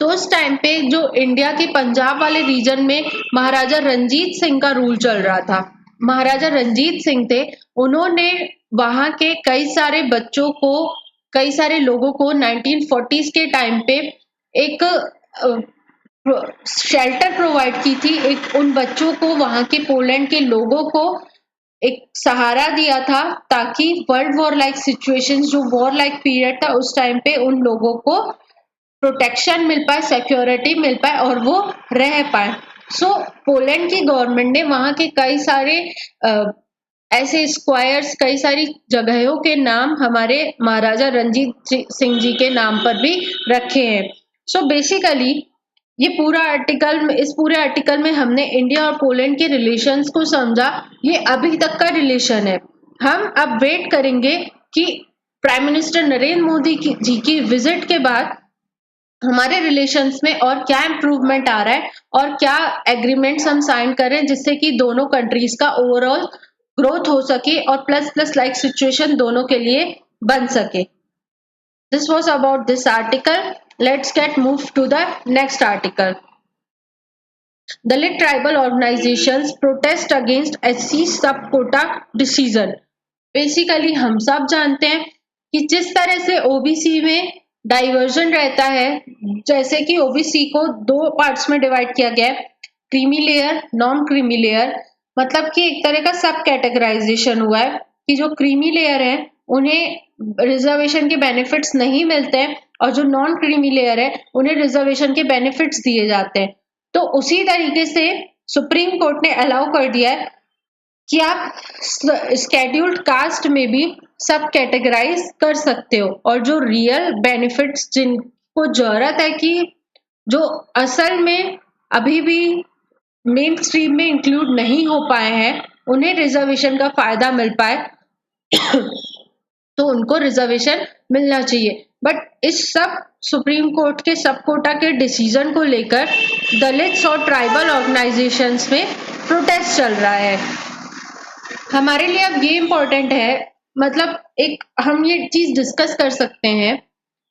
तो उस टाइम पे जो इंडिया के पंजाब वाले रीजन में महाराजा रंजीत सिंह का रूल चल रहा था। महाराजा रंजीत सिंह थे, उन्होंने वहां के कई सारे बच्चों को, कई सारे लोगों को 1940s के टाइम पे एक शेल्टर प्रोवाइड की थी। एक उन बच्चों को, वहां के पोलैंड के लोगों को एक सहारा दिया था ताकि वर्ल्ड वॉर लाइक सिचुएशंस, जो वॉर लाइक पीरियड था उस टाइम पे, उन लोगों को प्रोटेक्शन मिल पाए, सिक्योरिटी मिल पाए और वो रह पाए। सो पोलैंड की गवर्नमेंट ने वहां के कई सारे ऐसे स्क्वायर्स, कई सारी जगहों के नाम हमारे महाराजा रंजीत सिंह जी के नाम पर भी रखे हैं। सो बेसिकली ये पूरा आर्टिकल, इस पूरे आर्टिकल में हमने इंडिया और पोलैंड के रिलेशंस को समझा। ये अभी तक का रिलेशन है। हम अब वेट करेंगे कि प्राइम मिनिस्टर नरेंद्र मोदी जी की विजिट के बाद हमारे रिलेशंस में और क्या इम्प्रूवमेंट आ रहा है और क्या एग्रीमेंट्स हम साइन करें जिससे कि दोनों कंट्रीज का ओवरऑल ग्रोथ हो सके और प्लस प्लस लाइक सिचुएशन दोनों के लिए बन सके. This was about this article. Let's get moved to the next article. Dalit tribal organizations protest against SC sub-quota decision. Basically हम सब जानते हैं कि जिस तरह से ओबीसी में डाइवर्जन रहता है, जैसे कि ओबीसी को दो पार्ट्स में डिवाइड किया गया है, creamy layer, non creamy layer, मतलब कि एक तरह का सब कैटेगराइजेशन हुआ है कि जो क्रीमी लेयर है उन्हें रिजर्वेशन के बेनिफिट्स नहीं मिलते हैं और जो नॉन क्रीमी लेयर है उन्हें रिजर्वेशन के बेनिफिट्स दिए जाते हैं. तो उसी तरीके से सुप्रीम कोर्ट ने अलाउ कर दिया है कि आप स्केड्यूल्ड कास्ट में भी सब कैटेगराइज कर सकते हो और जो रियल बेनिफिट्स जिनको जरूरत है कि जो असल में अभी भी मेन स्ट्रीम में इंक्लूड नहीं हो पाए हैं उन्हें रिजर्वेशन का फायदा मिल पाए तो उनको रिजर्वेशन मिलना चाहिए. बट इस सब सुप्रीम कोर्ट के सब कोटा के डिसीजन को लेकर दलित्स और ट्राइबल ऑर्गेनाइजेशंस में प्रोटेस्ट चल रहा है. हमारे लिए अब ये इम्पोर्टेंट है, मतलब एक हम ये चीज डिस्कस कर सकते हैं.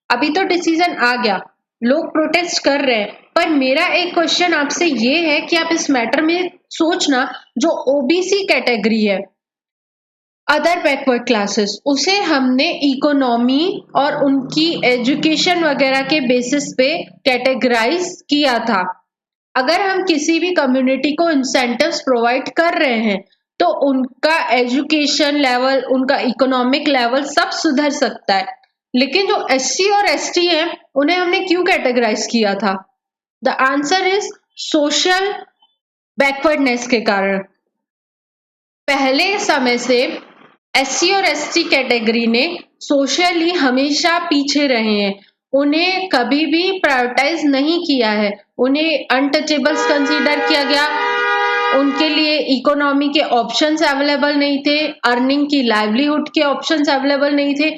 अभी तो डिसीजन आ गया, लोग प्रोटेस्ट कर रहे हैं, पर मेरा एक क्वेश्चन आपसे ये है कि आप इस मैटर में सोचना, जो ओबीसी कैटेगरी है, अदर बैकवर्ड क्लासेस, उसे हमने इकोनॉमी और उनकी एजुकेशन वगैरह के बेसिस पे कैटेगराइज किया था. अगर हम किसी भी कम्युनिटी को इंसेंटिव्स प्रोवाइड कर रहे हैं तो उनका एजुकेशन लेवल, उनका इकोनॉमिक लेवल सब सुधर सकता है. लेकिन जो एससी और एसटी है उन्हें हमने क्यों कैटेगराइज किया था? The answer is social backwardness के कारण. पहले समय से एससी और एसटी कैटेगरी ने सोशली हमेशा पीछे रहे हैं, उन्हें कभी भी प्रायोरिटाइज नहीं किया है, उन्हें अनटचेबल्स कंसीडर किया गया, उनके लिए इकोनॉमी के ऑप्शंस अवेलेबल नहीं थे, अर्निंग की लाइवलीहुड के ऑप्शंस अवेलेबल नहीं थे,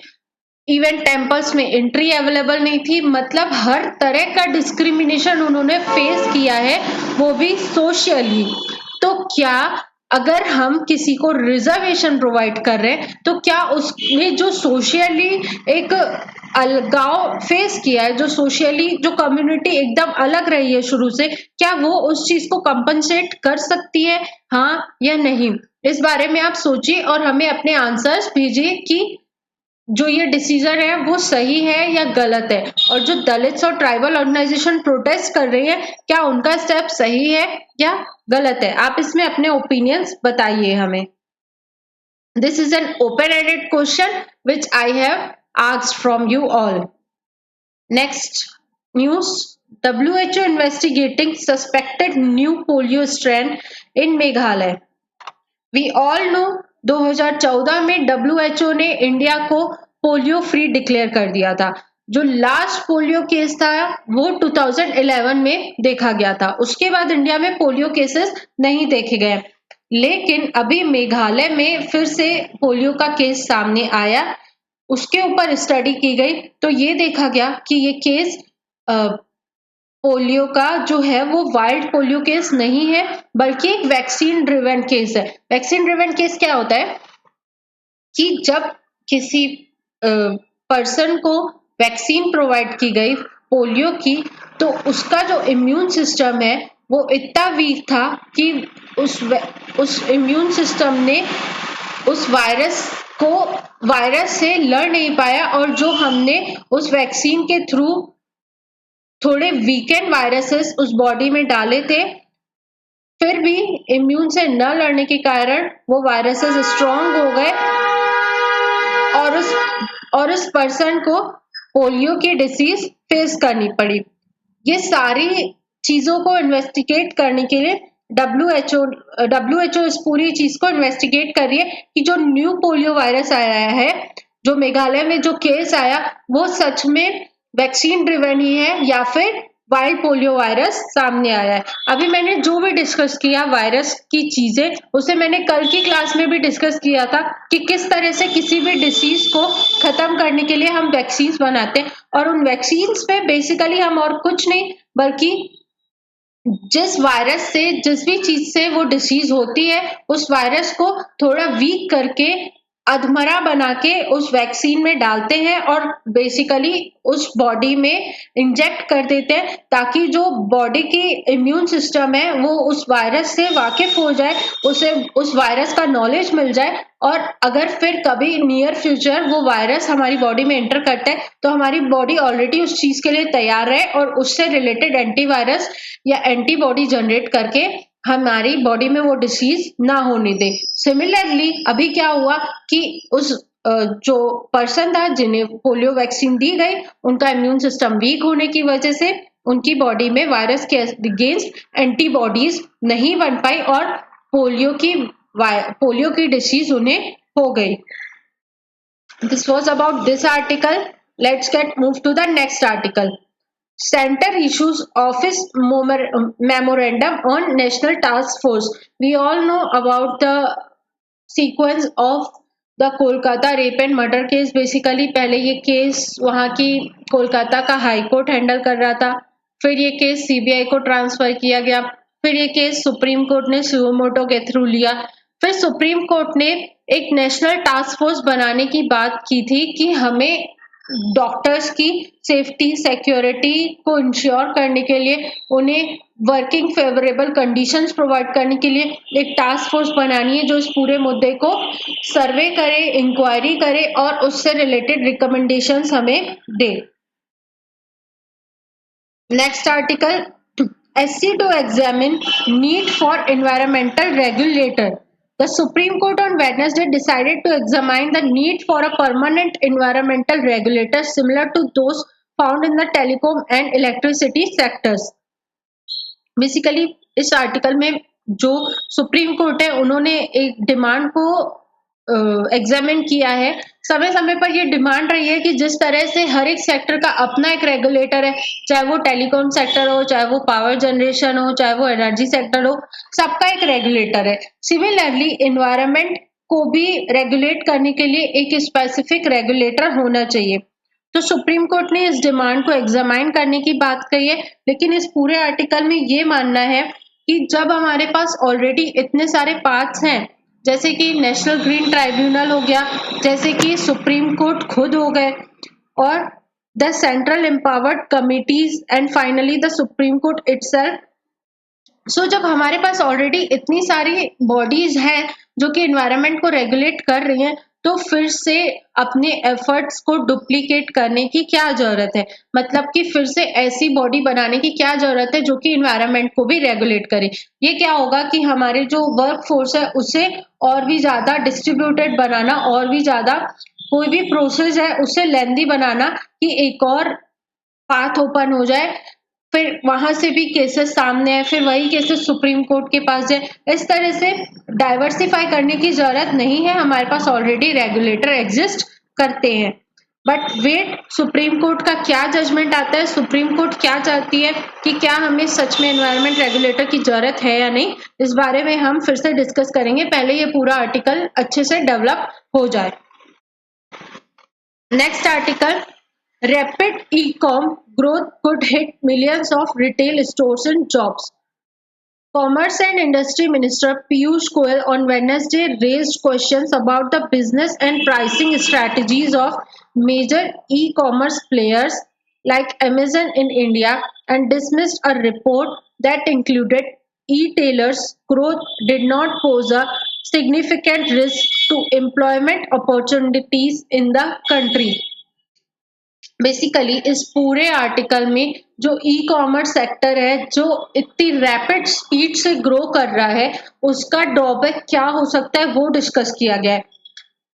इवन टेम्पल्स में एंट्री अवेलेबल नहीं थी. मतलब हर तरह का डिस्क्रिमिनेशन उन्होंने फेस किया है, वो भी सोशली. तो क्या अगर हम किसी को रिजर्वेशन प्रोवाइड कर रहे हैं तो क्या उसमें जो सोशली एक अलगाव फेस किया है, जो सोशली जो कम्युनिटी एकदम अलग रही है शुरू से, क्या वो उस चीज को कंपनसेट कर सकती है, हाँ या नहीं? इस बारे में आप सोचिए और हमें अपने आंसर्स भेजिए कि जो ये डिसीजन है वो सही है या गलत है. और जो दलित्स और ट्राइबल ऑर्गेनाइजेशन प्रोटेस्ट कर रही है, क्या उनका स्टेप सही है या गलत है? आप इसमें अपने ओपिनियंस बताइए हमें. This is an open ended question which I have asked from you all. Next news. WHO investigating suspected new polio strain in Meghalaya. We all know 2014 में WHO ने इंडिया को पोलियो फ्री डिक्लेयर कर दिया था. जो last polio case था वो 2011 में देखा गया था. उसके बाद इंडिया में पोलियो केसेस नहीं देखे गए, लेकिन अभी मेघालय में फिर से पोलियो का केस सामने आया. उसके ऊपर स्टडी की गई तो ये देखा गया कि ये केस पोलियो का जो है वो वाइल्ड पोलियो केस नहीं है, बल्कि एक वैक्सीन ड्रिवन केस है. वैक्सीन ड्रिवन केस क्या होता है कि जब किसी पर्सन को वैक्सीन प्रोवाइड की गई पोलियो की, तो उसका जो इम्यून सिस्टम है वो इतना वीक था कि उस इम्यून सिस्टम ने उस वायरस से लड़ नहीं पाया, और जो हमने उस वैक्सीन के थ्रू थोड़े वीकेंड वायरसेस उस बॉडी में डाले थे, फिर भी इम्यून से न लड़ने के कारण वो वायरसेस स्ट्रॉन्ग हो गए और उस पर्सन को पोलियो की डिसीज फेस करनी पड़ी. ये सारी चीजों को इन्वेस्टिगेट करने के लिए WHO इस पूरी चीज को इन्वेस्टिगेट कर रही है कि जो न्यू पोलियो वायरस आया है, जो मेघालय में जो केस आया, वो सच में वैक्सीन ड्रिवन ही है या फिर वाइल्ड पोलियो वायरस सामने आया है। अभी मैंने जो भी डिस्कस किया वायरस की चीजें, उसे मैंने कल की क्लास में भी डिस्कस किया था कि किस तरह से किसी भी डिसीज को खत्म करने के लिए हम वैक्सीन बनाते हैं, और उन वैक्सीन्स में बेसिकली हम और कुछ नहीं बल्कि जिस वायरस से, जिस भी चीज से वो डिसीज होती है, उस वायरस को थोड़ा वीक करके अधमरा बना के उस वैक्सीन में डालते हैं और बेसिकली उस बॉडी में इंजेक्ट कर देते हैं, ताकि जो बॉडी की इम्यून सिस्टम है वो उस वायरस से वाकिफ हो जाए, उसे उस वायरस का नॉलेज मिल जाए, और अगर फिर कभी नियर फ्यूचर वो वायरस हमारी बॉडी में एंटर करता है तो हमारी बॉडी ऑलरेडी उस चीज के लिए तैयार है और उससे रिलेटेड एंटीवायरस या एंटीबॉडी जनरेट करके हमारी बॉडी में वो डिसीज ना होने दे। सिमिलरली अभी क्या हुआ कि उस जो पर्सन था जिन्हें पोलियो वैक्सीन दी गई, उनका इम्यून सिस्टम वीक होने की वजह से उनकी बॉडी में वायरस के अगेंस्ट एंटीबॉडीज नहीं बन पाई और पोलियो की डिसीज उन्हें हो गई। This was about this article. Let's get move to the next article. Center issues office memorandum on National Task Force. We all know about the sequence of the Kolkata rape and murder case. Basically पहले ये case वहाँ की कोलकाता का high court handle कर रहा था, फिर ये केस सीबीआई को ट्रांसफर किया गया, फिर ये केस सुप्रीम कोर्ट ने सुमोटो के थ्रू लिया, फिर सुप्रीम कोर्ट ने एक नेशनल टास्क फोर्स बनाने की बात की थी कि हमें डॉक्टर्स की सेफ्टी सिक्योरिटी को इंश्योर करने के लिए, उन्हें वर्किंग फेवरेबल कंडीशंस प्रोवाइड करने के लिए एक टास्क फोर्स बनानी है जो इस पूरे मुद्दे को सर्वे करे, इंक्वायरी करे और उससे रिलेटेड रिकमेंडेशंस हमें दे। Next article, SC to examine need for environmental regulator. The Supreme Court on Wednesday decided to examine the need for a permanent environmental regulator similar to those found in the telecom and electricity sectors. Basically, इस article में जो supreme court है उन्होंने एक demand को examine किया है। समय समय पर ये डिमांड रही है कि जिस तरह से हर एक सेक्टर का अपना एक रेगुलेटर है, चाहे वो टेलीकॉम सेक्टर हो, चाहे वो पावर जनरेशन हो, चाहे वो एनर्जी सेक्टर हो, सबका एक रेगुलेटर है। सिमिलरली एनवायरनमेंट को भी रेगुलेट करने के लिए एक स्पेसिफिक रेगुलेटर होना चाहिए। तो सुप्रीम कोर्ट ने इस डिमांड को एग्जामाइन करने की बात कही है, लेकिन इस पूरे आर्टिकल में ये मानना है कि जब हमारे पास ऑलरेडी इतने सारे पार्ट्स हैं, जैसे कि नेशनल ग्रीन ट्राइब्यूनल हो गया, जैसे कि सुप्रीम कोर्ट खुद हो गए, और the central empowered committees and finally the supreme court itself. So जब हमारे पास ऑलरेडी इतनी सारी बॉडीज हैं जो कि एनवायरनमेंट को रेगुलेट कर रही हैं, तो फिर से अपने एफर्ट्स को डुप्लीकेट करने की क्या जरूरत है, मतलब कि फिर से ऐसी बॉडी बनाने की क्या जरूरत है जो कि एनवायरनमेंट को भी रेगुलेट करे। ये क्या होगा कि हमारे जो वर्क फोर्स है उसे और भी ज्यादा डिस्ट्रीब्यूटेड बनाना, और भी ज्यादा कोई भी प्रोसेस है उसे लेंदी बनाना कि एक और पाथ ओपन हो जाए, फिर वहां से भी केसेस सामने आए, फिर वही केसेस सुप्रीम कोर्ट के पास जाए। इस तरह से डाइवर्सिफाई करने की जरूरत नहीं है, हमारे पास ऑलरेडी रेगुलेटर एग्जिस्ट करते हैं। बट वेट, सुप्रीम कोर्ट का क्या जजमेंट आता है, सुप्रीम कोर्ट क्या चाहती है कि क्या हमें सच में एनवायरनमेंट रेगुलेटर की जरूरत है या नहीं, इस बारे में हम फिर से डिस्कस करेंगे। पहले ये पूरा आर्टिकल अच्छे से डेवलप हो जाए। Next article, rapid e-com growth could hit millions of retail stores and jobs. Commerce and Industry Minister Piyush Goyal on Wednesday raised questions about the business and pricing strategies of major e-commerce players like Amazon in India and dismissed a report that included e-tailers' growth did not pose a significant risk to employment opportunities in the country. Basically इस पूरे article में जो e commerce sector है जो इतनी rapid speed से grow कर रहा है, उसका ड्रॉबैक क्या हो सकता है वो डिस्कस किया गया है।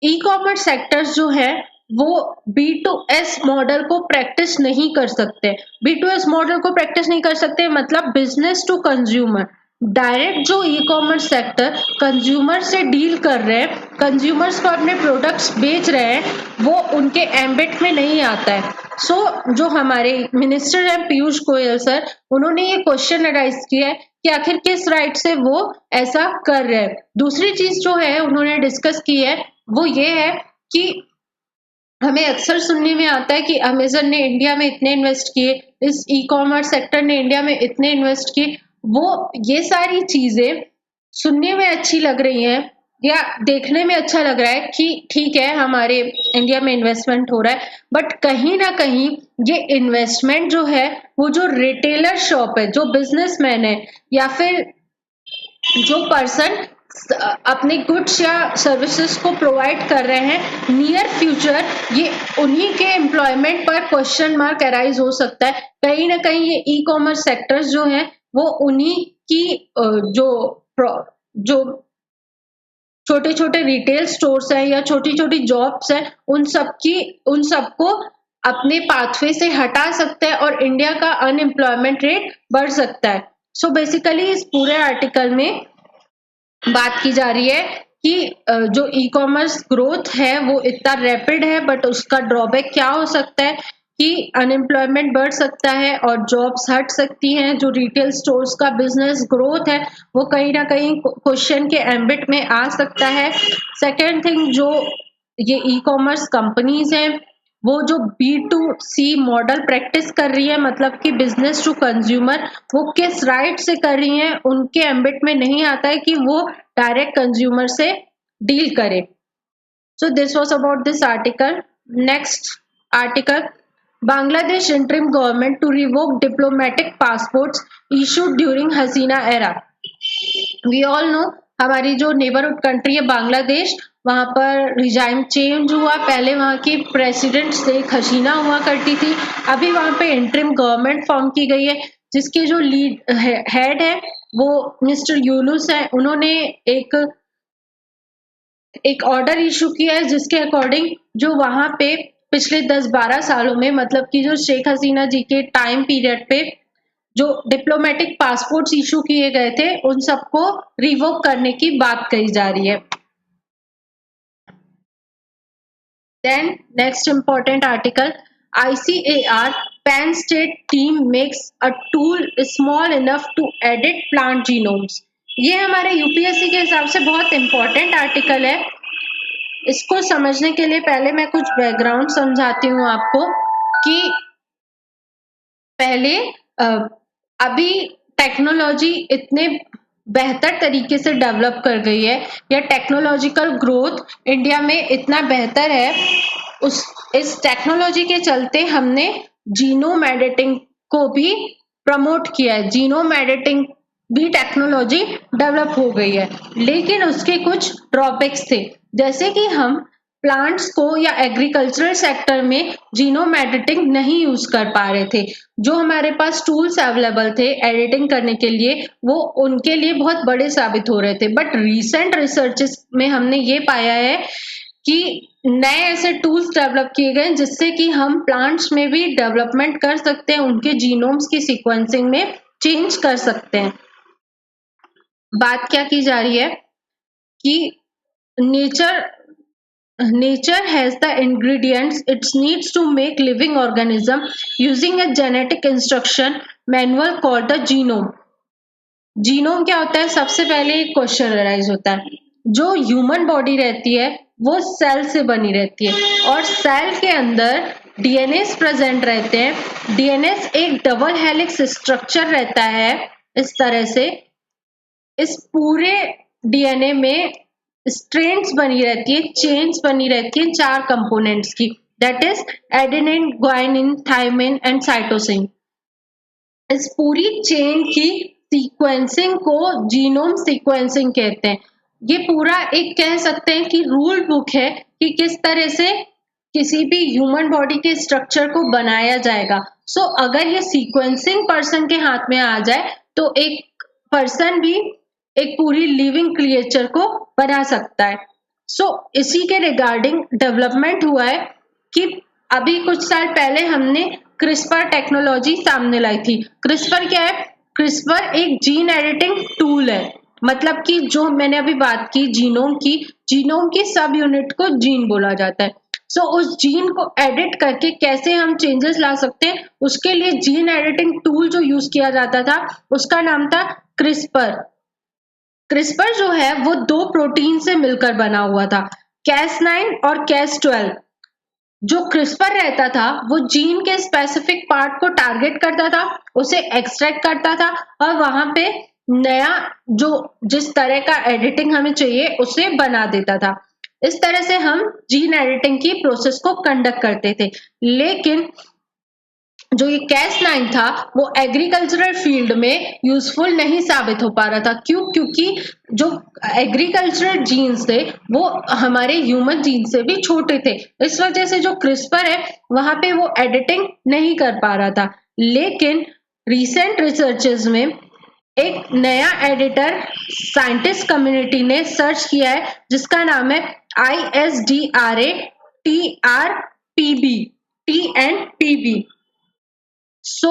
ई कॉमर्स सेक्टर्स जो है वो B2S मॉडल को प्रैक्टिस नहीं कर सकते। B2S मॉडल को प्रैक्टिस नहीं कर सकते मतलब बिजनेस टू कंज्यूमर। डायरेक्ट जो ई कॉमर्स सेक्टर कंज्यूमर से डील कर रहे हैं, कंज्यूमर्स को अपने प्रोडक्ट्स बेच रहे हैं, वो उनके एम्बिट में नहीं आता है। सो जो हमारे मिनिस्टर हैं पीयूष गोयल सर, उन्होंने ये क्वेश्चन अराइज किया है कि आखिर किस राइट से वो ऐसा कर रहे हैं। दूसरी चीज जो है उन्होंने डिस्कस की है वो ये है कि हमें अक्सर सुनने में आता है कि अमेजन ने इंडिया में इतने इन्वेस्ट किए, इस ई कॉमर्स सेक्टर ने इंडिया में इतने इन्वेस्ट किए। वो ये सारी चीजें सुनने में अच्छी लग रही हैं या देखने में अच्छा लग रहा है कि ठीक है हमारे इंडिया में इन्वेस्टमेंट हो रहा है, बट कहीं ना कहीं ये इन्वेस्टमेंट जो है वो जो रिटेलर शॉप है, जो बिजनेसमैन है या फिर जो पर्सन अपने गुड्स या सर्विसेज को प्रोवाइड कर रहे हैं नियर फ्यूचर, ये उन्हीं के एम्प्लॉयमेंट पर क्वेश्चन मार्क अराइज हो सकता है। कहीं ना कहीं ये ई कॉमर्स सेक्टर्स जो हैं वो उन्हीं की जो छोटे छोटे रिटेल स्टोर्स हैं या छोटी छोटी जॉब्स हैं उन सबको अपने पाथवे से हटा सकते हैं और इंडिया का अनएम्प्लॉयमेंट रेट बढ़ सकता है। सो बेसिकली इस पूरे आर्टिकल में बात की जा रही है कि जो ई कॉमर्स ग्रोथ है वो इतना रैपिड है, बट उसका ड्रॉबैक क्या हो सकता है कि अनएम्प्लॉयमेंट बढ़ सकता है और जॉब्स हट सकती हैं। जो रिटेल स्टोर्स का बिजनेस ग्रोथ है वो कहीं ना कहीं क्वेश्चन के एम्बिट में आ सकता है। सेकेंड थिंग, जो ये ई कॉमर्स कंपनीज हैं वो जो B2C मॉडल प्रैक्टिस कर रही है, मतलब कि बिजनेस टू कंज्यूमर, वो किस राइट से कर रही हैं उनके एम्बिट में नहीं आता है कि वो डायरेक्ट कंज्यूमर से डील करे। So this was about this article. Next article, Bangladesh interim government to revoke diplomatic passports issued during Hasina era. We all know हमारी जो नेबरहुड कंट्री है बांग्लादेश, वहां पर रिजाइम चेंज हुआ। पहले वहां की प्रेसिडेंट शेख हसीना हुआ करती थी, अभी वहां पे इंटरिम गवर्नमेंट फॉर्म की गई है जिसके जो लीड हेड है वो मिस्टर यूनुस है। उन्होंने एक ऑर्डर इशू किया है जिसके अकॉर्डिंग जो वहां पे पिछले 10-12 सालों में, मतलब कि जो शेख हसीना जी के टाइम पीरियड पे जो डिप्लोमेटिक पासपोर्ट्स इशू किए गए थे उन सबको रिवोक करने की बात कही जा रही है। Then next important article, ICAR pan state team makes a tool small enough to edit plant genomes। ये हमारे यूपीएससी के हिसाब से बहुत इंपॉर्टेंट आर्टिकल है। इसको समझने के लिए पहले मैं कुछ बैकग्राउंड समझाती हूँ आपको कि पहले अभी टेक्नोलॉजी इतने बेहतर तरीके से डेवलप कर गई है या टेक्नोलॉजिकल ग्रोथ इंडिया में इतना बेहतर है, इस टेक्नोलॉजी के चलते हमने जीनोम एडिटिंग को भी प्रमोट किया है। जीनोम एडिटिंग भी टेक्नोलॉजी डेवलप हो गई है, लेकिन उसके कुछ ड्रॉबैक्स थे, जैसे कि हम प्लांट्स को या एग्रीकल्चरल सेक्टर में जीनोम एडिटिंग नहीं यूज कर पा रहे थे। जो हमारे पास टूल्स अवेलेबल थे एडिटिंग करने के लिए वो उनके लिए बहुत बड़े साबित हो रहे थे, बट रीसेंट रिसर्चेस में हमने ये पाया है कि नए ऐसे टूल्स डेवलप किए गए जिससे कि हम प्लांट्स में भी डेवलपमेंट कर सकते हैं, उनके जीनोम्स की सीक्वेंसिंग में चेंज कर सकते हैं। बात क्या की जा रही है कि nature has the ingredients it needs to make living organism using a genetic instruction manual called the genome। Genome क्या होता है? सबसे पहले एक क्वेश्चन अराइज होता है, जो ह्यूमन बॉडी रहती है वो सेल से बनी रहती है और सेल के अंदर डीएनएस प्रेजेंट रहते हैं। डीएनएस एक डबल हेलिक्स स्ट्रक्चर रहता है। इस तरह से इस पूरे डीएनए में स्ट्रेन्स बनी रहती है, चेन्स बनी रहती है 4 कंपोनेंट्स की, that is adenine, guanine, thymine and cytosine. इस पूरी चेन की सीक्वेंसिंग को जीनोम सीक्वेंसिंग कहते हैं। ये पूरा एक कह सकते हैं कि रूल बुक है कि किस तरह से किसी भी ह्यूमन बॉडी के स्ट्रक्चर को बनाया जाएगा। सो अगर ये सीक्वेंसिंग पर्सन के हाथ में आ जाए तो एक पर्सन भी एक पूरी लिविंग क्रिएचर को बना सकता है। सो इसी के रिगार्डिंग डेवलपमेंट हुआ है कि अभी कुछ साल पहले हमने क्रिस्पर टेक्नोलॉजी सामने लाई थी। क्रिस्पर क्या है? क्रिस्पर एक जीन एडिटिंग टूल है, मतलब कि जो मैंने अभी बात की जीनोम की सब यूनिट को जीन बोला जाता है। सो उस जीन को एडिट करके कैसे हम चेंजेस ला सकते हैं, उसके लिए जीन एडिटिंग टूल जो यूज किया जाता था उसका नाम था क्रिस्पर। क्रिस्पर जो है वो 2 प्रोटीन से मिलकर बना हुआ था, Cas9 और Cas12। जो क्रिस्पर रहता था वो जीन के स्पेसिफिक पार्ट को टारगेट करता था, उसे एक्सट्रैक्ट करता था और वहां पे नया जो जिस तरह का एडिटिंग हमें चाहिए उसे बना देता था। इस तरह से हम जीन एडिटिंग की प्रोसेस को कंडक्ट करते थे। लेकिन जो ये Cas9 था वो एग्रीकल्चरल फील्ड में यूजफुल नहीं साबित हो पा रहा था। क्यों? क्योंकि जो एग्रीकल्चरल जीन्स थे वो हमारे ह्यूमन जीन से भी छोटे थे, इस वजह से जो क्रिस्पर है वहां पे वो एडिटिंग नहीं कर पा रहा था। लेकिन रिसेंट रिसर्चेस में एक नया एडिटर साइंटिस्ट कम्युनिटी ने सर्च किया है जिसका नाम है ISDRA TNPB। सो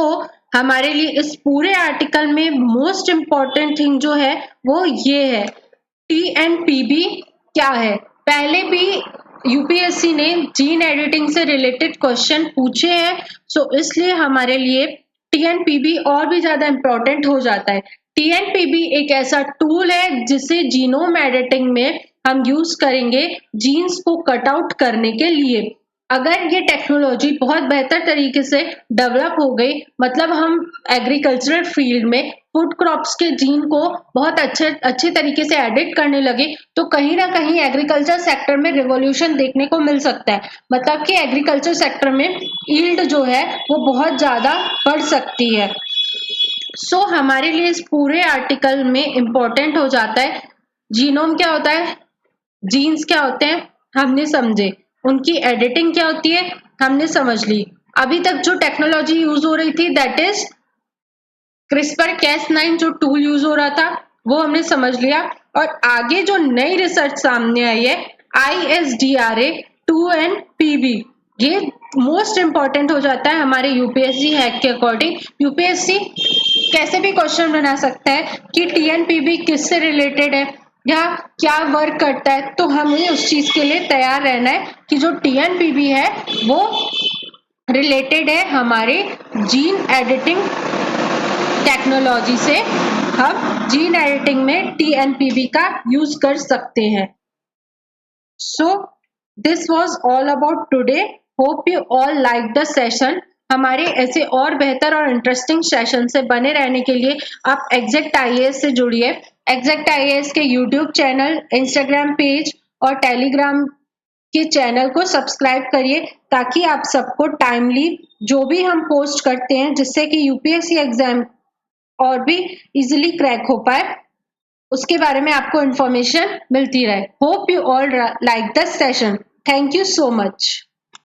हमारे लिए इस पूरे आर्टिकल में मोस्ट इम्पॉर्टेंट थिंग जो है वो ये है, TNPB क्या है। पहले भी यूपीएससी ने जीन एडिटिंग से रिलेटेड क्वेश्चन पूछे हैं, सो इसलिए हमारे लिए TNPB और भी ज्यादा इम्पोर्टेंट हो जाता है। TNPB एक ऐसा टूल है जिसे जीनोम एडिटिंग में हम यूज करेंगे जीन्स को कट आउट करने के लिए। अगर ये टेक्नोलॉजी बहुत बेहतर तरीके से डेवलप हो गई, मतलब हम एग्रीकल्चरल फील्ड में फूड क्रॉप्स के जीन को बहुत अच्छे तरीके से एडिट करने लगे, तो कहीं ना कहीं एग्रीकल्चर सेक्टर में रिवॉल्यूशन देखने को मिल सकता है। मतलब कि एग्रीकल्चर सेक्टर में यील्ड जो है वो बहुत ज्यादा बढ़ सकती है। सो हमारे लिए इस पूरे आर्टिकल में इम्पोर्टेंट हो जाता है जीनोम क्या होता है, जीन्स क्या होते हैं हमने समझे, उनकी एडिटिंग क्या होती है हमने समझ ली। अभी तक जो टेक्नोलॉजी यूज हो रही थी दैट इज क्रिस्पर Cas9 जो टूल यूज हो रहा था वो हमने समझ लिया। और आगे जो नई रिसर्च सामने आई है ISDRA TNPB, ये मोस्ट इंपॉर्टेंट हो जाता है हमारे यूपीएससी हैक के अकॉर्डिंग। यूपीएससी कैसे भी क्वेश्चन बना सकता है कि TNPB किससे रिलेटेड है या क्या वर्क करता है, तो हमें उस चीज के लिए तैयार रहना है कि जो TNPB है वो रिलेटेड है हमारे जीन एडिटिंग टेक्नोलॉजी से। हम जीन एडिटिंग में TNPB का यूज कर सकते हैं। सो this was all about today. Hope you all like the session. हमारे ऐसे और बेहतर और इंटरेस्टिंग सेशन से बने रहने के लिए आप एग्जैक्ट IAS से जुड़िए। एग्जैक्ट IAS के यूट्यूब चैनल, इंस्टाग्राम पेज और टेलीग्राम के चैनल को सब्सक्राइब करिए ताकि आप सबको टाइमली जो भी हम पोस्ट करते हैं जिससे कि यूपीएससी एग्जाम और भी इजीली क्रैक हो पाए उसके बारे में आपको इंफॉर्मेशन मिलती रहे। Hope you all like the session. Thank you so much.